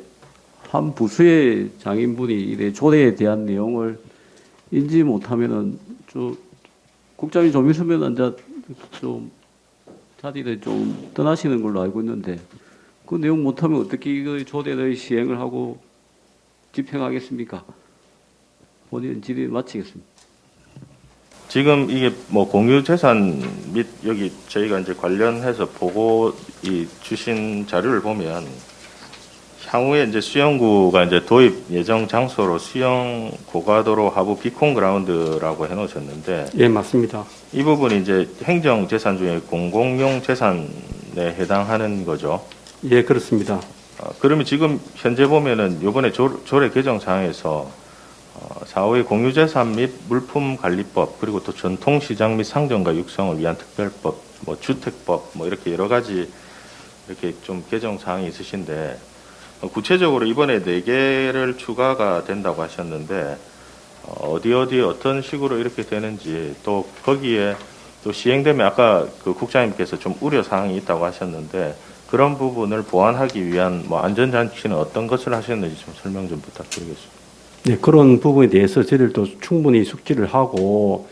한 부수의 장인분이 이 조례에 대한 내용을 인지 못하면은 국장님 좀 있으면 이제 자리를 떠나시는 걸로 알고 있는데 그 내용 못하면 어떻게 이 조례를 시행을 하고 집행하겠습니까? 본인 질의 마치겠습니다. 지금 이게 공유 재산 및 여기 저희가 이제 관련해서 보고 주신 자료를 보면 향후에 이제 수영구가 이제 도입 예정 장소로 수영 고가도로 하부 비콘 그라운드라고 해놓으셨는데 예, 맞습니다. 이 부분이 이제 행정 재산 중에 공공용 재산에 해당하는 거죠. 예, 그렇습니다. 그러면 지금 현재 보면은 요번에 조례 개정 사항에서 4호의 공유재산 및 물품관리법 그리고 또 전통시장 및 상점과 육성을 위한 특별법, 뭐 주택법, 뭐 이렇게 여러 가지 이렇게 좀 개정 사항이 있으신데 구체적으로 이번에 4개를 추가가 된다고 하셨는데 어디 어떤 식으로 이렇게 되는지 또 거기에 또 시행되면 아까 그 국장님께서 좀 우려 사항이 있다고 하셨는데 그런 부분을 보완하기 위한 뭐 안전장치는 어떤 것을 하셨는지 좀 설명 좀 부탁드리겠습니다. 네, 그런 부분에 대해서 저희들도 충분히 숙지를 하고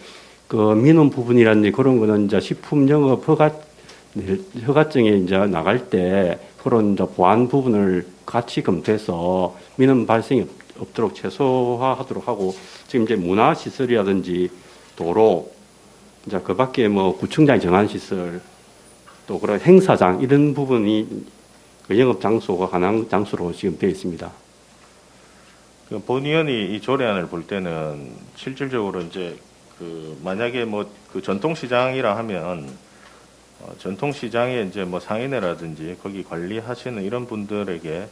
그 민원 부분이라든지 그런 거는 이제 식품 영업 허가증에 이제 나갈 때 그런 이제 보안 부분을 같이 검토해서 민원 발생이 없도록 최소화하도록 하고 지금 이제 문화 시설이라든지 도로 이제 그밖에 뭐 구청장이 정한 시설 또 그런 행사장 이런 부분이 그 영업 장소가 가능한 장소로 지금 되어 있습니다. 본 의원이 이 조례안을 볼 때는 실질적으로 이제 그 만약에 뭐 그 전통시장이라 하면 전통시장에 이제 뭐 상인회라든지 거기 관리하시는 이런 분들에게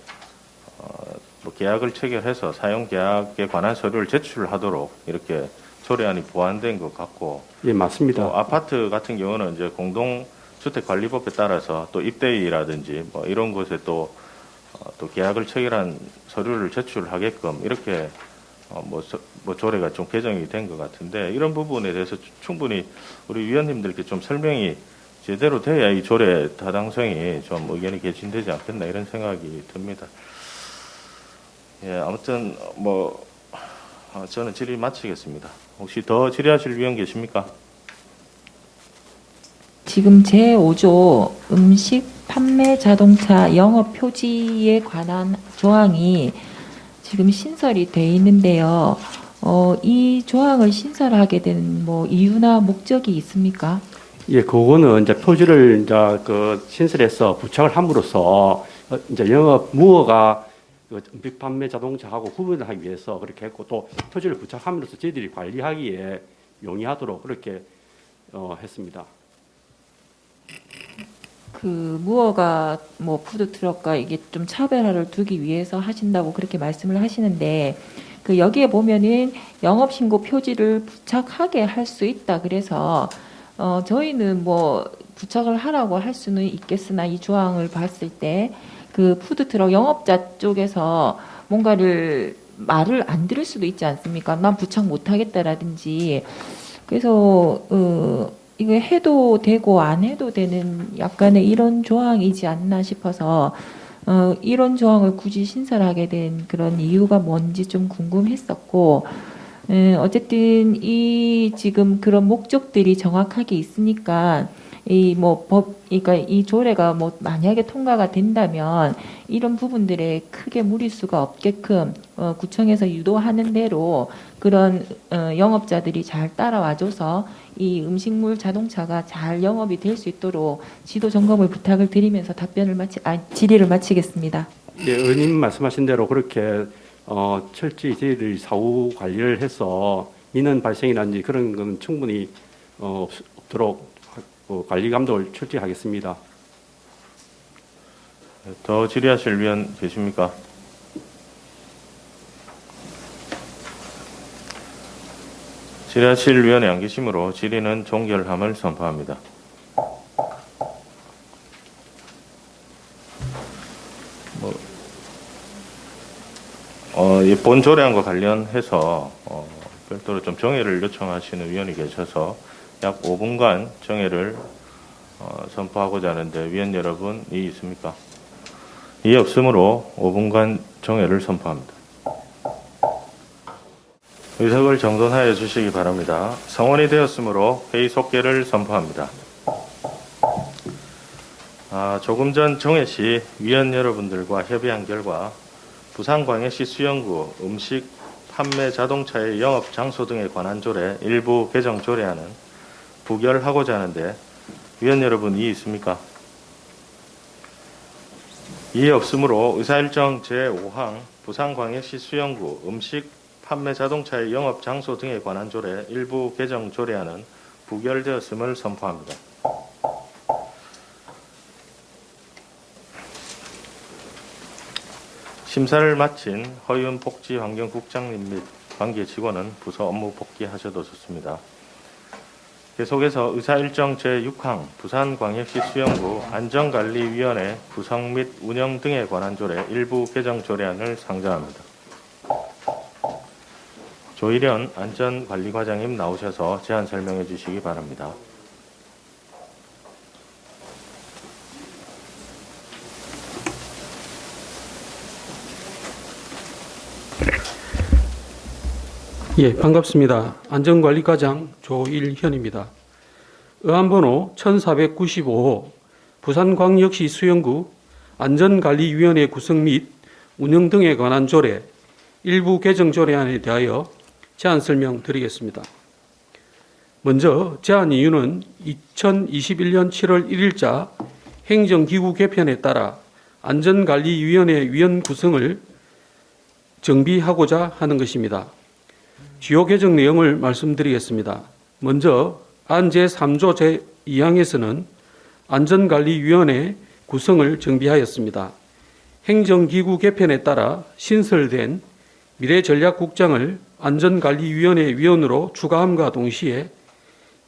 뭐 계약을 체결해서 사용 계약에 관한 서류를 제출하도록 이렇게 조례안이 보완된 것 같고, 예, 맞습니다. 또 아파트 같은 경우는 이제 공동주택관리법에 따라서 또 입대위라든지 뭐 이런 곳에 또 계약을 체결한 서류를 제출하게끔 이렇게 뭐 조례가 좀 개정이 된 것 같은데 이런 부분에 대해서 충분히 우리 위원님들께 좀 설명이 제대로 돼야 이 조례 타당성이 좀 의견이 개진되지 않겠나 이런 생각이 듭니다. 예, 아무튼 뭐 저는 질의 마치겠습니다. 혹시 더 질의하실 위원 계십니까? 지금 제5조 음식 판매 자동차 영업 표지에 관한 조항이 지금 신설이 돼 있는데요. 이 조항을 신설하게 된 뭐 이유나 목적이 있습니까? 예, 그거는 이제 표지를 이제 그 신설해서 부착을 함으로써 이제 영업 무허가 그 음식 판매 자동차하고 구분을 하기 위해서 그렇게 했고 또 표지를 부착함으로써 저희들이 관리하기에 용이하도록 그렇게 했습니다. 그 무허가 뭐 푸드트럭과 이게 좀 차별화를 두기 위해서 하신다고 그렇게 말씀을 하시는데 그 여기에 보면은 영업신고 표지를 부착하게 할 수 있다. 그래서 저희는 뭐 부착을 하라고 할 수는 있겠으나 이 조항을 봤을 때 그 푸드트럭 영업자 쪽에서 뭔가를 말을 안 들을 수도 있지 않습니까? 난 부착 못하겠다라든지 그래서 이거 해도 되고 안 해도 되는 약간의 이런 조항이지 않나 싶어서 이런 조항을 굳이 신설하게 된 그런 이유가 뭔지 좀 궁금했었고 어쨌든 이 지금 그런 목적들이 정확하게 있으니까 이 뭐 그러니까 이 조례가 뭐 만약에 통과가 된다면 이런 부분들에 크게 무리수가 없게끔 구청에서 유도하는 대로 그런 영업자들이 잘 따라와줘서 이 음식물 자동차가 잘 영업이 될 수 있도록 지도 점검을 부탁을 드리면서 질의를 마치겠습니다. 예, 의원님 말씀하신 대로 그렇게 철저히 저희들이 사후 관리를 해서 민원 발생이라든지 그런 건 충분히 없도록 관리 감독을 철저히 하겠습니다. 더 질의하실 위원 계십니까? 질의하실 위원이 안 계시므로 질의는 종결함을 선포합니다. 이 본 조례안과 관련해서 별도로 좀 정회를 요청하시는 위원이 계셔서 약 5분간 정회를 선포하고자 하는데 위원 여러분 이의 있습니까? 이의 없으므로 5분간 정회를 선포합니다. 의석을 정돈하여 주시기 바랍니다. 성원이 되었으므로 회의 속개를 선포합니다. 조금 전 정회 시 위원 여러분들과 협의한 결과 부산광역시 수영구 음식 판매 자동차의 영업 장소 등에 관한 조례 일부 개정 조례안은 부결하고자 하는데 위원 여러분 이의 있습니까? 이의 없으므로 의사일정 제5항 부산광역시 수영구 음식 판매 자동차의 영업 장소 등에 관한 조례 일부 개정 조례안은 부결되었음을 선포합니다. 심사를 마친 허윤 복지환경국장님 및 관계 직원은 부서 업무 복귀하셔도 좋습니다. 계속해서 의사일정 제6항 부산광역시 수영구 안전관리위원회 구성 및 운영 등에 관한 조례 일부 개정 조례안을 상정합니다. 조일현 안전관리과장님 나오셔서 제안 설명해 주시기 바랍니다. 예, 반갑습니다. 안전관리과장 조일현입니다. 의안번호 1495호 부산광역시 수영구 안전관리위원회 구성 및 운영 등에 관한 조례 일부 개정 조례안에 대하여 제안 설명드리겠습니다. 먼저 제안 이유는 2021년 7월 1일자 행정기구 개편에 따라 안전관리위원회 위원 구성을 정비하고자 하는 것입니다. 주요 개정 내용을 말씀드리겠습니다. 먼저 안 제3조 제2항에서는 안전관리위원회 구성을 정비하였습니다. 행정기구 개편에 따라 신설된 미래전략국장을 안전관리위원회 위원으로 추가함과 동시에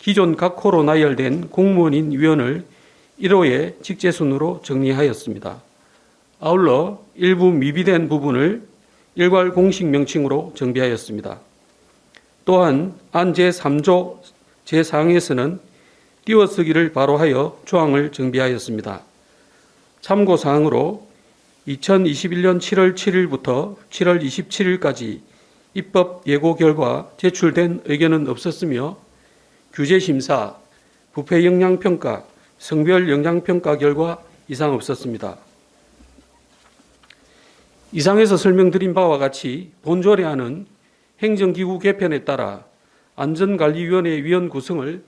기존 각 호로 나열된 공무원인 위원을 1호의 직제순으로 정리하였습니다. 아울러 일부 미비된 부분을 일괄 공식 명칭으로 정비하였습니다. 또한 안 제3조 제4항에서는 띄어쓰기를 바로하여 조항을 정비하였습니다. 참고사항으로 2021년 7월 7일부터 7월 27일까지 입법 예고 결과 제출된 의견은 없었으며 규제심사, 부패 영향평가, 성별 영향평가 결과 이상 없었습니다. 이상에서 설명드린 바와 같이 본 조례안은 행정기구 개편에 따라 안전관리위원회 위원 구성을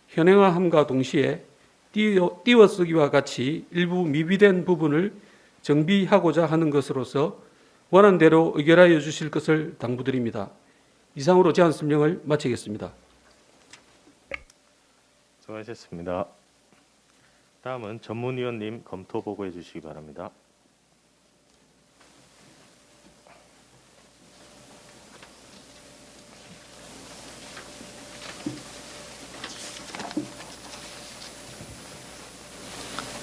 현행화함과 동시에 띄어쓰기와 같이 일부 미비된 부분을 정비하고자 하는 것으로서 원안대로 의결하여 주실 것을 당부드립니다. 이상으로 제안 설명을 마치겠습니다. 수고하셨습니다. 다음은 전문위원님 검토 보고해 주시기 바랍니다.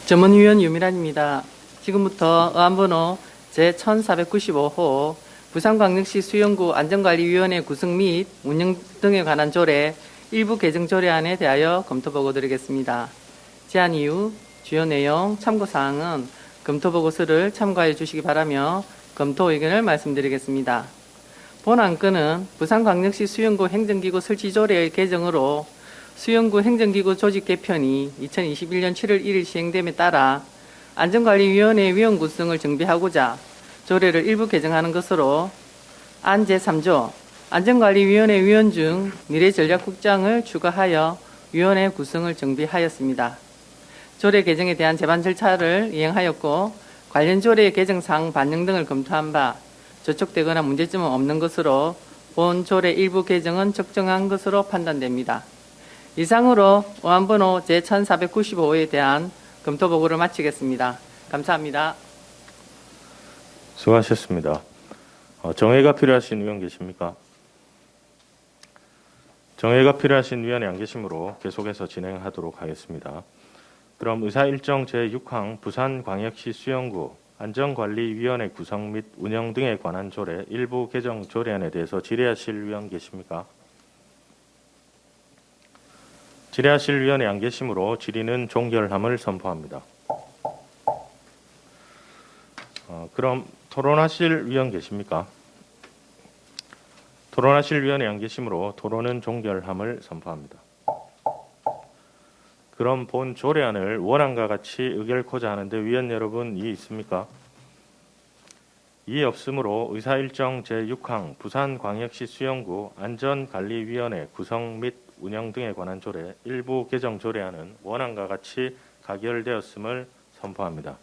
전문위원 유미란입니다. 지금부터 의안번호 제1495호 부산광역시 수영구 안전관리위원회 구성 및 운영 등에 관한 조례 일부 개정 조례안에 대하여 검토보고 드리겠습니다. 제안 이유, 주요 내용, 참고사항은 검토보고서를 참고해 주시기 바라며 검토 의견을 말씀드리겠습니다. 본 안건은 부산광역시 수영구 행정기구 설치조례의 개정으로 수영구 행정기구 조직 개편이 2021년 7월 1일 시행됨에 따라 안전관리위원회 위원 구성을 정비하고자 조례를 일부 개정하는 것으로 안 제3조 안전관리위원회 위원 중 미래전략국장을 추가하여 위원회 구성을 정비하였습니다. 조례 개정에 대한 제반 절차를 이행하였고 관련 조례 개정사항 반영 등을 검토한 바 저촉되거나 문제점은 없는 것으로 본 조례 일부 개정은 적정한 것으로 판단됩니다. 이상으로 의안번호 제1495호에 대한 검토 보고를 마치겠습니다. 감사합니다. 수고하셨습니다. 정회가 필요하신 위원 계십니까? 정회가 필요하신 위원이 안 계시므로 계속해서 진행하도록 하겠습니다. 그럼 의사일정 제6항 부산광역시 수영구 안전관리위원회 구성 및 운영 등에 관한 조례 일부 개정 조례안에 대해서 질의하실 위원 계십니까? 질의하실 위원이 안 계시므로 질의는 종결함을 선포합니다. 그럼 토론하실 위원 계십니까? 토론하실 위원이 안 계시므로 토론은 종결함을 선포합니다. 그럼 본 조례안을 원안과 같이 의결코자 하는데 위원 여러분 이의 있습니까? 이의 없으므로 의사일정 제6항 부산광역시 수영구 안전관리위원회 구성 및 운영 등에 관한 조례 일부 개정 조례안은 원안과 같이 가결되었음을 선포합니다.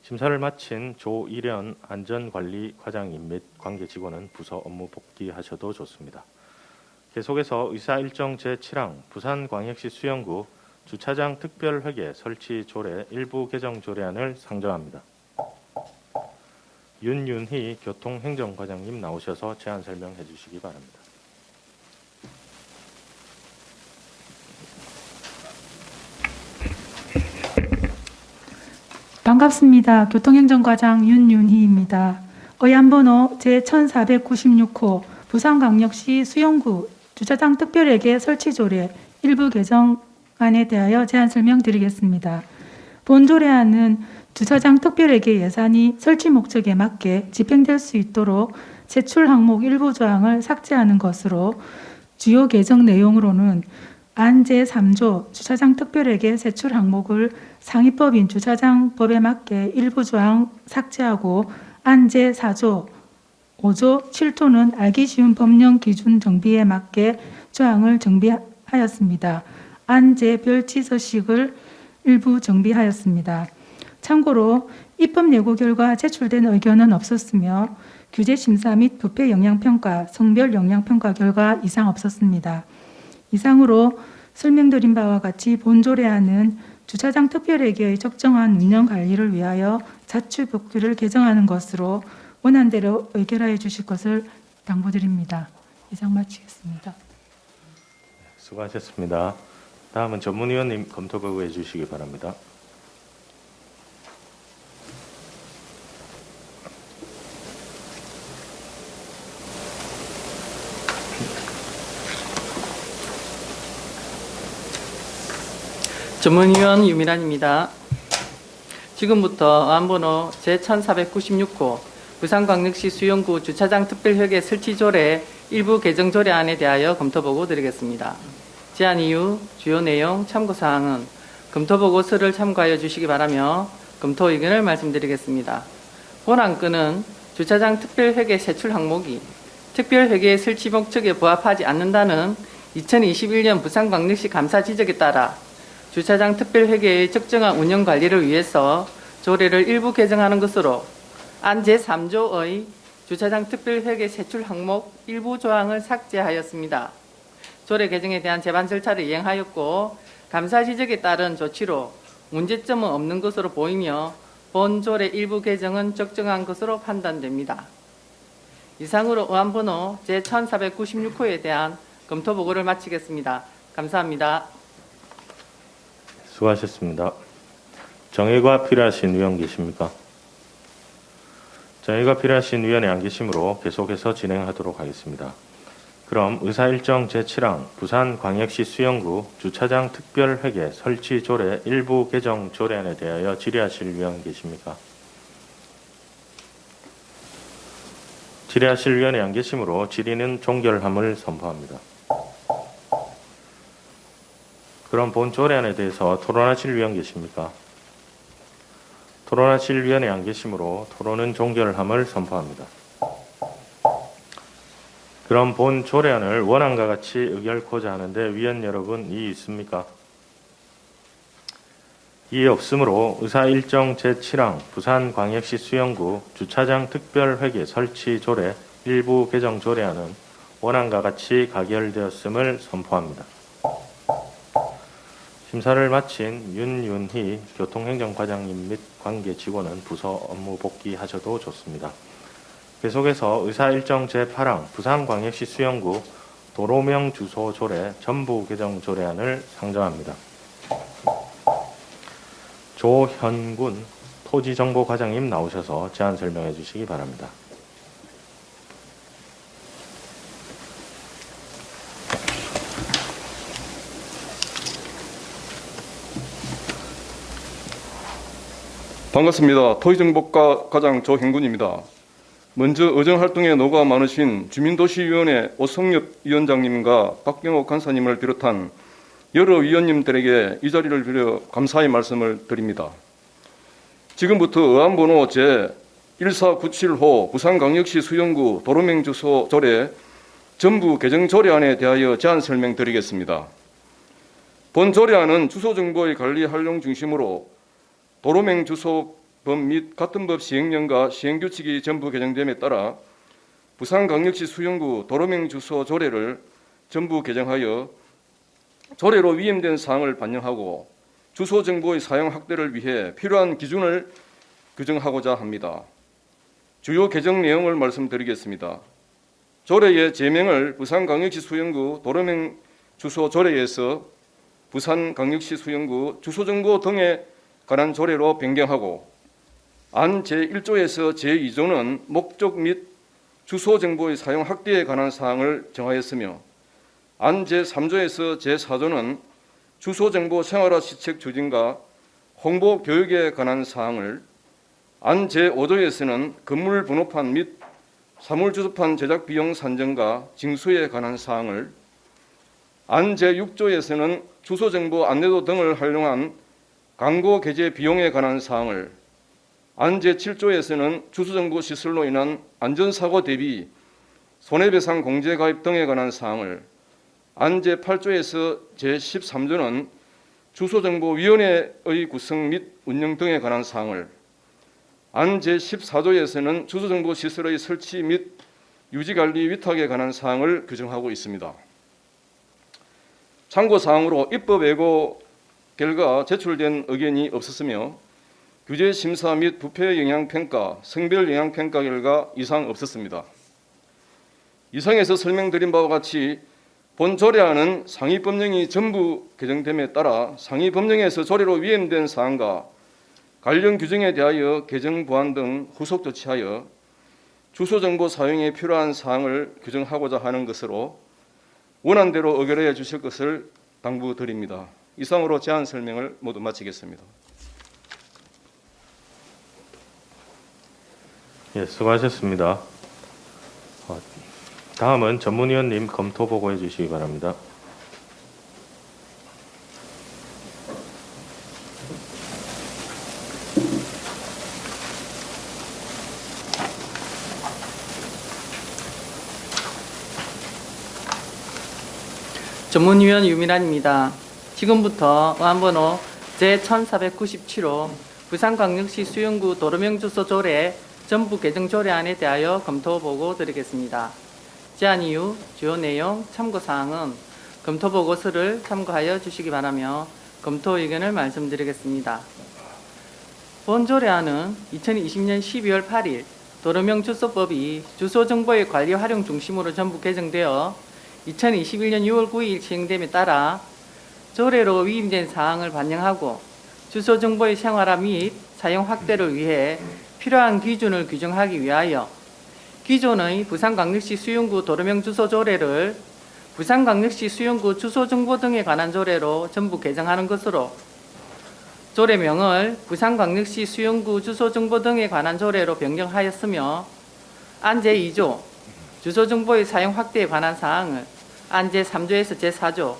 심사를 마친 조일현 안전관리과장님 및 관계직원은 부서 업무 복귀하셔도 좋습니다. 계속해서 의사일정 제7항 부산광역시 수영구 주차장 특별회계 설치 조례 일부 개정 조례안을 상정합니다. 윤윤희 교통행정과장님 나오셔서 제안 설명해 주시기 바랍니다. 반갑습니다. 교통행정과장 윤윤희입니다. 의안번호 제1496호 부산광역시 수용구 주차장 특별회계 설치 조례 일부 개정안에 대하여 제안 설명드리겠습니다. 본 조례안은 주차장 특별회계 예산이 설치 목적에 맞게 집행될 수 있도록 제출 항목 일부 조항을 삭제하는 것으로 주요 개정 내용으로는 안 제3조 주차장 특별회계 세출 항목을 상위법인 주차장법에 맞게 일부 조항 삭제하고 안 제4조 5조 7조는 알기 쉬운 법령 기준 정비에 맞게 조항을 정비하였습니다. 안 제 별지 서식을 일부 정비하였습니다. 참고로 입법 예고 결과 제출된 의견은 없었으며 규제 심사 및 부패 영향평가, 성별 영향평가 결과 이상 없었습니다. 이상으로 설명드린 바와 같이 본 조례안은 주차장 특별회계의 적정한 운영 관리를 위하여 자치법규를 개정하는 것으로 원안대로 의결하여 주실 것을 당부드립니다. 이상 마치겠습니다. 수고하셨습니다. 다음은 전문위원님 검토 거부해 주시기 바랍니다. 전문위원 유미란입니다. 지금부터 안번호 제1496호 부산광역시 수용구 주차장 특별회계 설치조례 일부 개정 조례안에 대하여 검토보고 드리겠습니다. 제안 이유, 주요 내용, 참고사항은 검토보고서를 참고하여 주시기 바라며 검토 의견을 말씀드리겠습니다. 본 안건은 주차장 특별회계 세출 항목이 특별회계 설치 목적에 부합하지 않는다는 2021년 부산광역시 감사 지적에 따라 주차장 특별회계의 적정한 운영 관리를 위해서 조례를 일부 개정하는 것으로 안 제3조의 주차장 특별회계 세출 항목 일부 조항을 삭제하였습니다. 조례 개정에 대한 제반 절차를 이행하였고 감사 지적에 따른 조치로 문제점은 없는 것으로 보이며 본 조례 일부 개정은 적정한 것으로 판단됩니다. 이상으로 의안번호 제1496호에 대한 검토 보고를 마치겠습니다. 감사합니다. 수고하셨습니다. 정의가 필요하신 위원 계십니까? 정의가 필요하신 위원이 안 계시므로 계속해서 진행하도록 하겠습니다. 그럼 의사일정 제7항 부산광역시 수용구 주차장 특별회계 설치 조례 일부 개정 조례안에 대하여 질의하실 위원 계십니까? 질의하실 위원이 안 계시므로 질의는 종결함을 선포합니다. 그럼 본 조례안에 대해서 토론하실 위원 계십니까? 토론하실 위원이 안 계시므로 토론은 종결함을 선포합니다. 그럼 본 조례안을 원안과 같이 의결코자 하는데 위원 여러분 이의 있습니까? 이의 없으므로 의사일정 제7항 부산광역시 수용구 주차장 특별회계 설치 조례 일부 개정 조례안은 원안과 같이 가결되었음을 선포합니다. 심사를 마친 윤윤희 교통행정과장님 및 관계 직원은 부서 업무 복귀하셔도 좋습니다. 계속해서 의사일정 제8항 부산광역시 수용구 도로명 주소 조례 전부 개정 조례안을 상정합니다. 조현군 토지정보과장님 나오셔서 제안 설명해 주시기 바랍니다. 반갑습니다. 토지정보과장 조현군입니다. 먼저 의정활동에 노고가 많으신 주민도시위원회 오성엽 위원장님과 박경옥 간사님을 비롯한 여러 위원님들에게 이 자리를 빌어 감사의 말씀을 드립니다. 지금부터 의안번호 제1497호 부산광역시 수용구 도로명 주소 조례 전부 개정 조례안에 대하여 제안 설명드리겠습니다. 본 조례안은 주소정보의 관리 활용 중심으로 도로명 주소법 및 같은 법 시행령과 시행규칙이 전부 개정됨에 따라 부산광역시 수용구 도로명 주소 조례를 전부 개정하여 조례로 위임된 사항을 반영하고 주소정보의 사용 확대를 위해 필요한 기준을 규정하고자 합니다. 주요 개정 내용을 말씀드리겠습니다. 조례의 제명을 부산광역시 수영구 도로명 주소 조례에서 부산광역시 수영구 주소정보 등에 관한 조례로 변경하고 안 제1조에서 제2조는 목적 및 주소 정보의 사용 확대에 관한 사항을 정하였으며 안 제3조에서 제4조는 주소 정보 생활화 시책 추진과 홍보 교육에 관한 사항을 안 제5조에서는 건물 번호판 및 사물 주소판 제작 비용 산정과 징수에 관한 사항을 안 제6조에서는 주소 정보 안내도 등을 활용한 광고 게재 비용에 관한 사항을 안 제7조에서는 주소 정보 시설로 인한 안전사고 대비 손해배상 공제 가입 등에 관한 사항을 안 제8조에서 제13조는 주소정보위원회의 구성 및 운영 등에 관한 사항을 안 제14조에서는 주소정보시설의 설치 및 유지관리 위탁에 관한 사항을 규정하고 있습니다. 참고사항으로 입법 예고 결과 제출된 의견이 없었으며 규제 심사 및 부패 영향 평가, 성별 영향 평가 결과 이상 없었습니다. 이상에서 설명드린 바와 같이 본 조례안은 상위 법령이 전부 개정됨에 따라 상위 법령에서 조례로 위임된 사항과 관련 규정에 대하여 개정 보완 등 후속 조치하여 주소 정보 사용에 필요한 사항을 규정하고자 하는 것으로 원안대로 의결해 주실 것을 당부드립니다. 이상으로 제안 설명을 모두 마치겠습니다. 예, 수고하셨습니다. 다음은 전문위원님 검토 보고해 주시기 바랍니다. 전문위원 유민환입니다. 지금부터 의안번호 제1497호 부산광역시 수영구 도로명 주소 조례 전부 개정 조례안에 대하여 검토 보고 드리겠습니다. 제안 이유, 주요 내용, 참고사항은 검토 보고서를 참고하여 주시기 바라며 검토 의견을 말씀드리겠습니다. 본 조례안은 2020년 12월 8일 도로명 주소법이 주소정보의 관리 활용 중심으로 전부 개정되어 2021년 6월 9일 시행됨에 따라 조례로 위임된 사항을 반영하고 주소정보의 생활화 및 사용 확대를 위해 필요한 기준을 규정하기 위하여 기존의 부산광역시 수영구 도로명 주소 조례를 부산광역시 수영구 주소정보 등에 관한 조례로 전부 개정하는 것으로 조례명을 부산광역시 수영구 주소정보 등에 관한 조례로 변경하였으며 안 제2조 주소정보의 사용 확대에 관한 사항을 안 제3조에서 제4조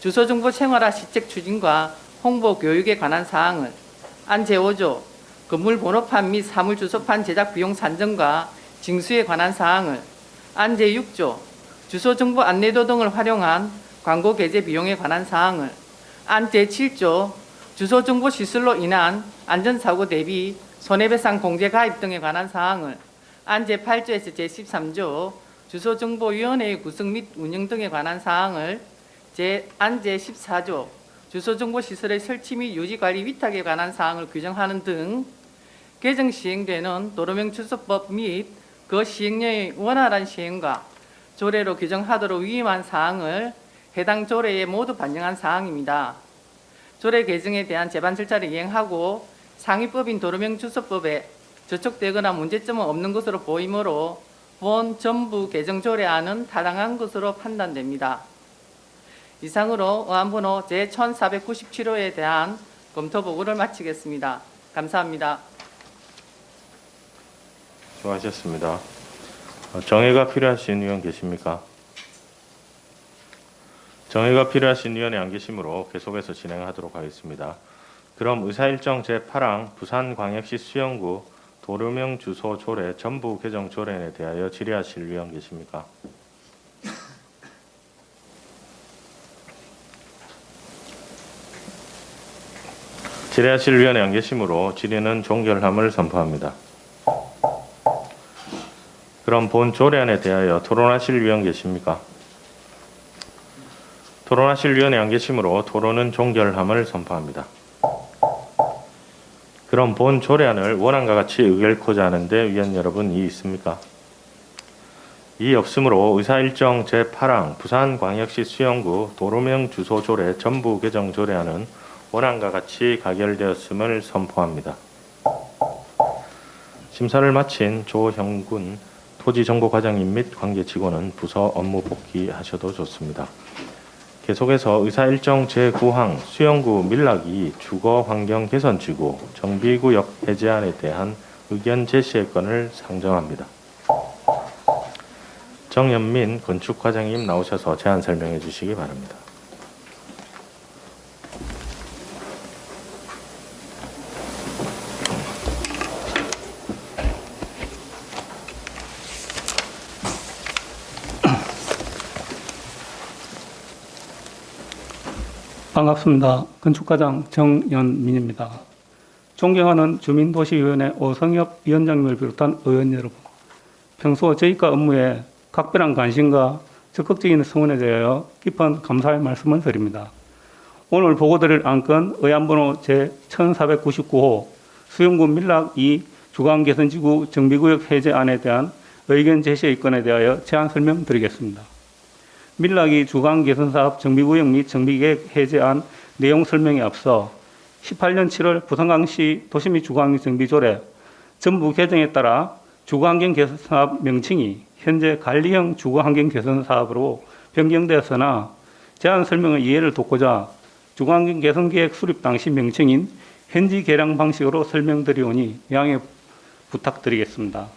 주소정보 생활화 시책 추진과 홍보 교육에 관한 사항을 안 제5조 건물 번호판 및 사물 주소판 제작 비용 산정과 징수에 관한 사항을 안 제6조 주소정보 안내도 등을 활용한 광고 게재 비용에 관한 사항을 안 제7조 주소정보 시설로 인한 안전사고 대비 손해배상 공제 가입 등에 관한 사항을 안 제8조에서 제13조 주소정보위원회의 구성 및 운영 등에 관한 사항을 안 제14조 주소정보시설의 설치 및 유지관리 위탁에 관한 사항을 규정하는 등 개정 시행되는 도로명 주소법 및 그 시행령의 원활한 시행과 조례로 규정하도록 위임한 사항을 해당 조례에 모두 반영한 사항입니다. 조례 개정에 대한 제반 절차를 이행하고 상위법인 도로명 주소법에 저촉되거나 문제점은 없는 것으로 보이므로 본 전부 개정 조례안은 타당한 것으로 판단됩니다. 이상으로 의안번호 제1497호에 대한 검토 보고를 마치겠습니다. 감사합니다. 수고하셨습니다. 정의가 필요하신 위원 계십니까? 정의가 필요하신 위원이 안 계시므로 계속해서 진행하도록 하겠습니다. 그럼 의사일정 제8항 부산광역시 수영구 도로명 주소 조례 전부 개정 조례에 대하여 질의하실 위원 계십니까? 질의하실 위원이 안 계시므로 질의는 종결함을 선포합니다. 그럼 본 조례안에 대하여 토론하실 위원 계십니까? 토론하실 위원이 안 계시므로 토론은 종결함을 선포합니다. 그럼 본 조례안을 원안과 같이 의결코자 하는데 위원 여러분 이의 있습니까? 이의 없으므로 의사일정 제8항 부산광역시 수영구 도로명 주소 조례 전부 개정 조례안은 원안과 같이 가결되었음을 선포합니다. 심사를 마친 조형군 토지정보과장님 및 관계 직원은 부서 업무 복귀하셔도 좋습니다. 계속해서 의사일정 제9항 수영구 밀락이 주거환경개선지구 정비구역 해제안에 대한 의견 제시의 건을 상정합니다. 정연민 건축과장님 나오셔서 제안 설명해 주시기 바랍니다. 반갑습니다. 건축과장 정연민입니다. 존경하는 주민도시위원회 오성엽 위원장님을 비롯한 의원 여러분, 평소 저희가 업무에 각별한 관심과 적극적인 성원에 대하여 깊은 감사의 말씀을 드립니다. 오늘 보고드릴 안건 의안번호 제1499호 수영구 밀락 2 주거개선지구 정비구역 해제안에 대한 의견 제시의 건에 대하여 제안 설명드리겠습니다. 밀락이 주거개선사업 정비구역 및 정비계획 해제안 내용 설명에 앞서 18년 7월 부산광시 도시 및 주거환경 정비조례 전부 개정에 따라 주거환경 개선사업 명칭이 현재 관리형 주거환경 개선사업으로 변경되었으나 제안 설명의 이해를 돕고자 주거환경 개선계획 수립 당시 명칭인 현지 계량 방식으로 설명드리오니 양해 부탁드리겠습니다.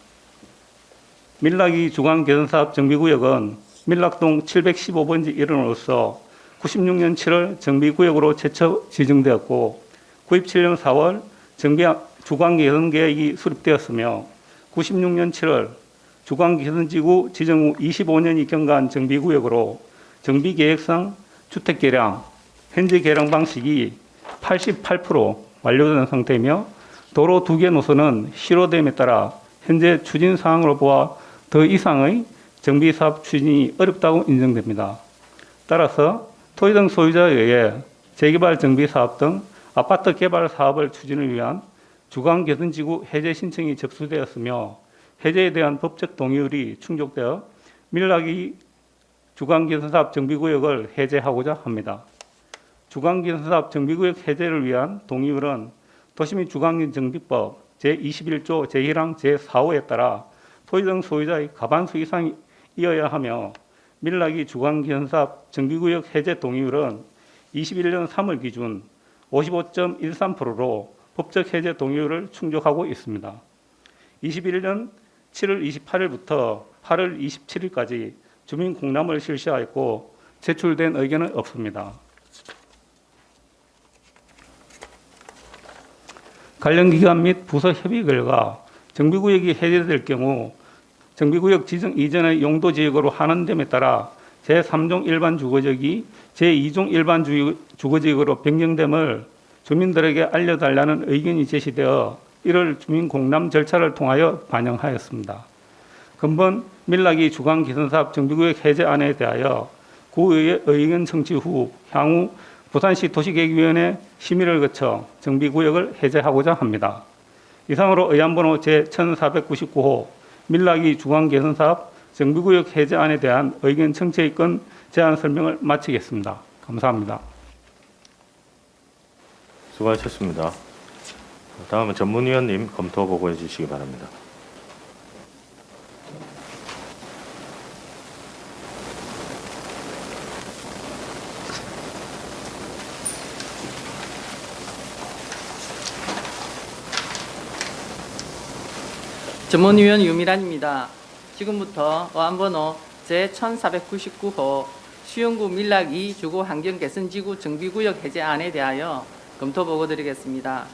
밀락이 주거환경 개선사업 정비구역은 밀락동 715번지 일원으로서 96년 7월 정비구역으로 최초 지정되었고 97년 4월 주거환경개선계획이 수립되었으며 96년 7월 주거환경개선지구 지정 후 25년이 경과한 정비구역으로 정비계획상 주택계량, 현재 계량 방식이 88% 완료된 상태이며 도로 2개 노선은 실효됨에 따라 현재 추진 사항으로 보아 더 이상의 정비사업 추진이 어렵다고 인정됩니다. 따라서 토지 등 소유자에 의해 재개발 정비사업 등 아파트 개발 사업을 추진을 위한 주거개선지구 해제 신청이 접수되었으며 해제에 대한 법적 동의율이 충족되어 밀락이 주거개선사업 정비구역을 해제하고자 합니다. 주거개선사업 정비구역 해제를 위한 동의율은 도시 및 주거환경정비법 제21조 제1항 제4호에 따라 토지 등 소유자의 과반수 이상이어야 하며 밀락이 주거개선사업 정비구역 해제 동의율은 21년 3월 기준 55.13%로 법적 해제 동의율을 충족하고 있습니다. 21년 7월 28일부터 8월 27일까지 주민 공람을 실시하였고 제출된 의견은 없습니다. 관련 기관 및 부서 협의 결과 정비구역이 해제될 경우 정비구역 지정 이전의 용도지역으로 환원됨에 따라 제3종 일반 주거지역이 제2종 일반 주거지역으로 변경됨을 주민들에게 알려달라는 의견이 제시되어 1월 주민 공람 절차를 통하여 반영하였습니다. 근본 밀락이 주거개선사업 정비구역 해제안에 대하여 구의회 의견 청취 후 향후 부산시 도시계획위원회 심의를 거쳐 정비구역을 해제하고자 합니다. 이상으로 의안번호 제1499호 밀락이 주거개선사업 정비구역 해제안에 대한 의견 청취의 건 제안 설명을 마치겠습니다. 감사합니다. 수고하셨습니다. 다음은 전문위원님 검토 보고해 주시기 바랍니다. 전문위원 유미란입니다. 지금부터 어안번호 제1499호 수영구 밀락 2 주거환경개선지구 정비구역 해제안에 대하여 검토 보고 드리겠습니다.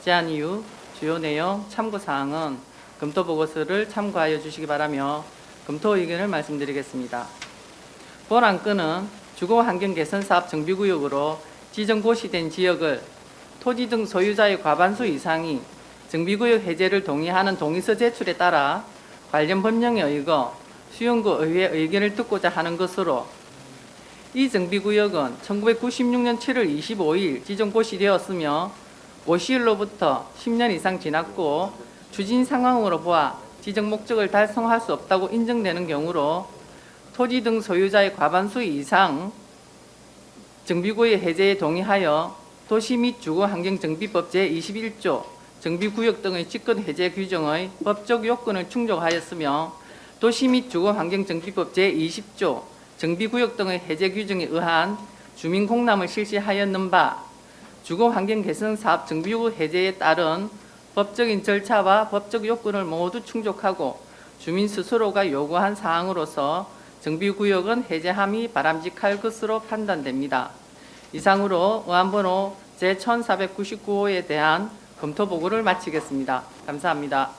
제안 이유, 주요 내용, 참고사항은 검토 보고서를 참고하여 주시기 바라며 검토 의견을 말씀드리겠습니다. 본 안건은 주거환경개선사업 정비구역으로 지정 고시된 지역을 토지 등 소유자의 과반수 이상이 정비구역 해제를 동의하는 동의서 제출에 따라 관련 법령에 의거 수영구 의회 의견을 듣고자 하는 것으로 이 정비구역은 1996년 7월 25일 지정 고시되었으며 시일로부터 10년 이상 지났고 추진 상황으로 보아 지정 목적을 달성할 수 없다고 인정되는 경우로 토지 등 소유자의 과반수 이상 정비구역 해제에 동의하여 도시 및 주거환경정비법 제21조 정비구역 등의 직권 해제 규정의 법적 요건을 충족하였으며 도시 및 주거환경정비법 제20조 정비구역 등의 해제 규정에 의한 주민 공람을 실시하였는 바 주거환경 개선 사업 정비구역 해제에 따른 법적인 절차와 법적 요건을 모두 충족하고 주민 스스로가 요구한 사항으로서 정비구역은 해제함이 바람직할 것으로 판단됩니다. 이상으로 의안번호 제1499호에 대한 검토 보고를 마치겠습니다. 감사합니다.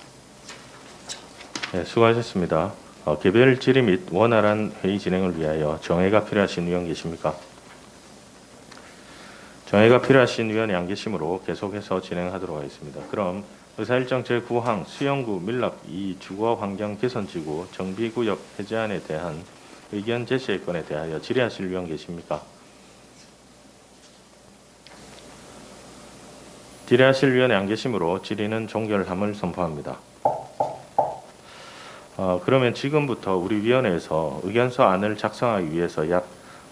네, 수고하셨습니다. 개별 질의 및 원활한 회의 진행을 위하여 정회가 필요하신 의원 계십니까? 정회가 필요하신 의원이 안 계시므로 계속해서 진행하도록 하겠습니다. 그럼 의사일정 제9항 수영구 밀락 2 주거환경개선지구 정비구역 해제안에 대한 의견 제시의 건에 대하여 질의하실 의원 계십니까? 질의하실 의원이 안 계시므로 질의는 종결함을 선포합니다. 그러면 지금부터 우리 위원회에서 의견서 안을 작성하기 위해서 약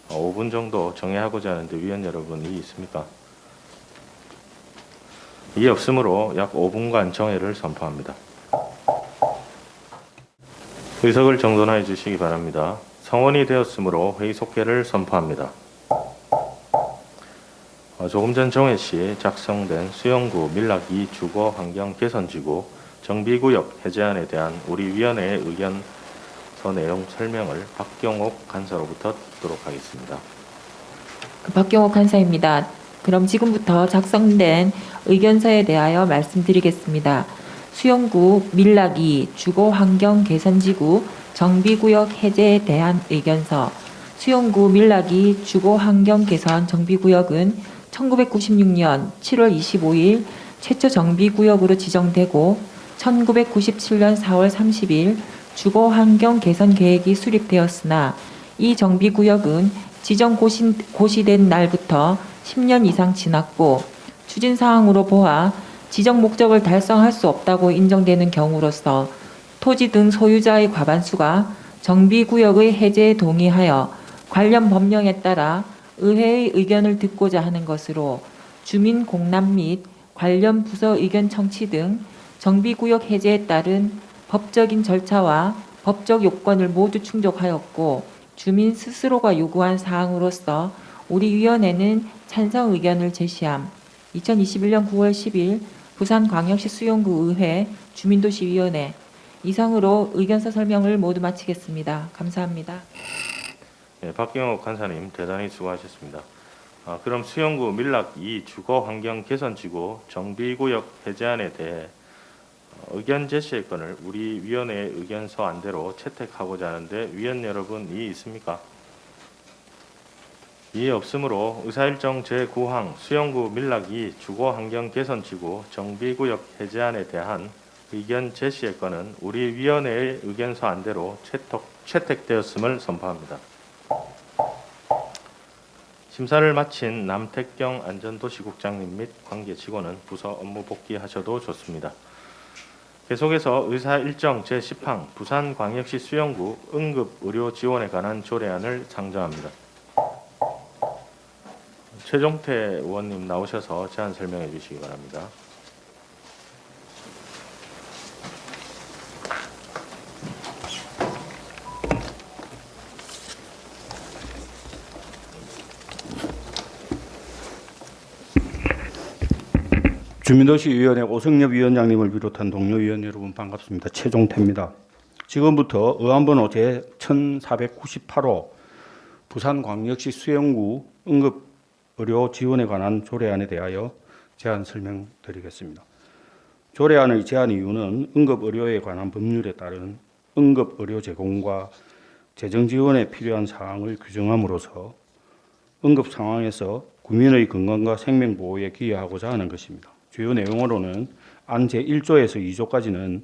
5분 정도 정해하고자 하는데 위원 여러분이 있습니까? 이에 없으므로 약 5분간 정회를 선포합니다. 의석을 정돈하여 주시기 바랍니다. 성원이 되었으므로 회의 속개를 선포합니다. 조금 전 정회 시 작성된 수영구 밀락 2 주거 환경 개선지구 정비구역 해제안에 대한 우리 위원회의 의견서 내용 설명을 박경옥 간사로부터 듣도록 하겠습니다. 박경옥 간사입니다. 그럼 지금부터 작성된 의견서에 대하여 말씀드리겠습니다. 수영구 밀락 2 주거 환경 개선지구 정비구역 해제에 대한 의견서. 수영구 밀락 2 주거 환경 개선 정비구역은 1996년 7월 25일 최초 정비구역으로 지정되고 1997년 4월 30일 주거환경 개선 계획이 수립되었으나 이 정비구역은 지정 고시된 날부터 10년 이상 지났고 추진사항으로 보아 지정 목적을 달성할 수 없다고 인정되는 경우로서 토지 등 소유자의 과반수가 정비구역의 해제에 동의하여 관련 법령에 따라 의회의 의견을 듣고자 하는 것으로 주민 공람 및 관련 부서 의견 청취 등 정비구역 해제에 따른 법적인 절차와 법적 요건을 모두 충족하였고 주민 스스로가 요구한 사항으로서 우리 위원회는 찬성 의견을 제시함. 2021년 9월 10일 부산광역시 수영구 의회 주민도시위원회. 이상으로 의견서 설명을 모두 마치겠습니다. 감사합니다. 네, 박경옥 간사님 대단히 수고하셨습니다. 그럼 수영구 밀락 2 주거환경개선지구 정비구역 해제안에 대해 의견 제시의 건을 우리 위원회의 의견서 안대로 채택하고자 하는데 위원 여러분이 있습니까? 이에 없으므로 의사일정 제9항 수영구 밀락 2 주거환경개선지구 정비구역 해제안에 대한 의견 제시의 건은 우리 위원회의 의견서 안대로 채택되었음을 선포합니다. 심사를 마친 남택경 안전도시국장님 및 관계 직원은 부서 업무 복귀하셔도 좋습니다. 계속해서 의사일정 제10항 부산광역시 수영구 응급의료 지원에 관한 조례안을 상정합니다. 최종태 의원님 나오셔서 제안 설명해 주시기 바랍니다. 주민도시위원회 오성엽 위원장님을 비롯한 동료 위원 여러분 반갑습니다. 최종태입니다. 지금부터 의안번호 제1498호 부산광역시 수영구 응급의료 지원에 관한 조례안에 대하여 제안 설명드리겠습니다. 조례안의 제안 이유는 응급의료에 관한 법률에 따른 응급의료 제공과 재정 지원에 필요한 사항을 규정함으로써 응급 상황에서 국민의 건강과 생명 보호에 기여하고자 하는 것입니다. 주요 내용으로는 안 제1조에서 2조까지는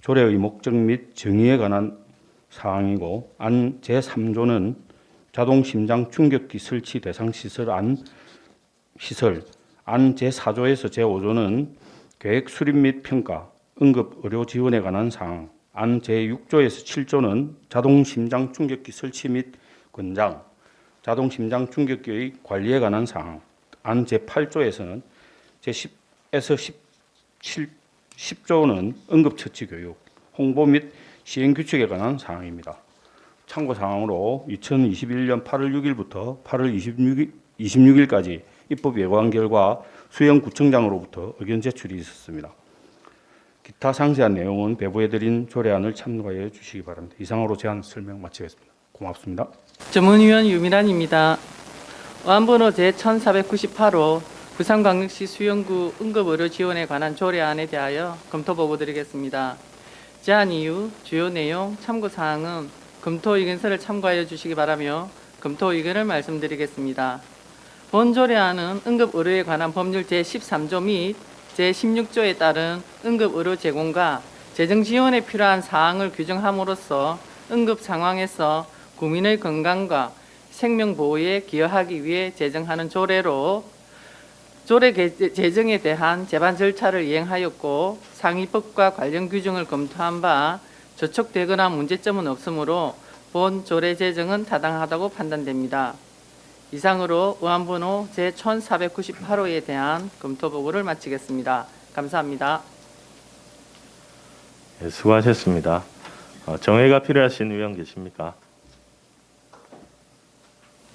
조례의 목적 및 정의에 관한 사항이고 안 제3조는 자동 심장 충격기 설치 대상 시설, 안 제4조에서 제5조는 계획 수립 및 평가, 응급 의료 지원에 관한 사항, 안 제6조에서 7조는 자동 심장 충격기 설치 및 권장, 자동 심장 충격기의 관리에 관한 사항, 안 제8조에서는 제10에서 10조는 응급처치 교육, 홍보 및 시행 규칙에 관한 사항입니다. 참고 사항으로 2021년 8월 6일부터 8월 26일까지 입법 예고한 결과 수영구청장으로부터 의견 제출이 있었습니다. 기타 상세한 내용은 배부해드린 조례안을 참고해 주시기 바랍니다. 이상으로 제안 설명 마치겠습니다. 고맙습니다. 전문위원 유미란입니다. 어안번호 제1498호 부산광역시 수영구 응급의료 지원에 관한 조례안에 대하여 검토 보고 드리겠습니다. 제안 이유, 주요 내용, 참고 사항은 검토 의견서를 참고하여 주시기 바라며 검토 의견을 말씀드리겠습니다. 본 조례안은 응급의료에 관한 법률 제13조 및 제16조에 따른 응급의료 제공과 재정 지원에 필요한 사항을 규정함으로써 응급 상황에서 국민의 건강과 생명 보호에 기여하기 위해 제정하는 조례로 조례 제정에 대한 제반 절차를 이행하였고 상위법과 관련 규정을 검토한 바 저촉되거나 문제점은 없으므로 본 조례 제정은 타당하다고 판단됩니다. 이상으로 어안번호 제1498호에 대한 검토 보고를 마치겠습니다. 감사합니다. 네, 수고하셨습니다. 정회가 필요하신 의원 계십니까?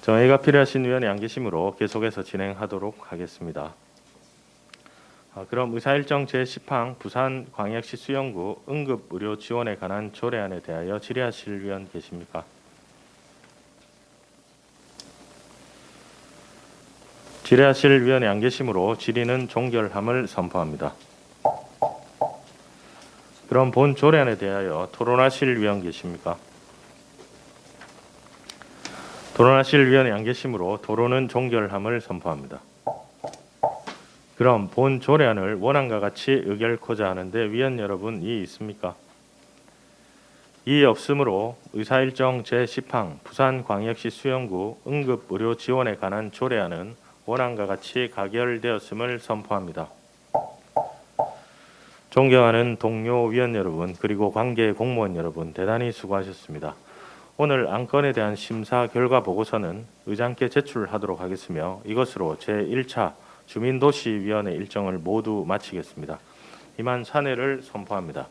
정회가 필요하신 의원이 안 계시므로 계속해서 진행하도록 하겠습니다. 그럼 의사일정 제10항 부산광역시 수영구 응급의료 지원에 관한 조례안에 대하여 질의하실 의원 계십니까? 질의하실 의원이 안 계시므로 질의는 종결함을 선포합니다. 그럼 본 조례안에 대하여 토론하실 의원 계십니까? 토론하실 의원이 안 계시므로 토론은 종결함을 선포합니다. 그럼 본 조례안을 원안과 같이 의결코자 하는데 위원 여러분 이의 있습니까? 이의 없으므로 의사일정 제10항 부산광역시 수영구 응급의료 지원에 관한 조례안은 원안과 같이 가결되었음을 선포합니다. 존경하는 동료 위원 여러분 그리고 관계 공무원 여러분 대단히 수고하셨습니다. 오늘 안건에 대한 심사 결과 보고서는 의장께 제출하도록 하겠으며 이것으로 제1차 주민도시위원회 일정을 모두 마치겠습니다. 이만 사내를 선포합니다.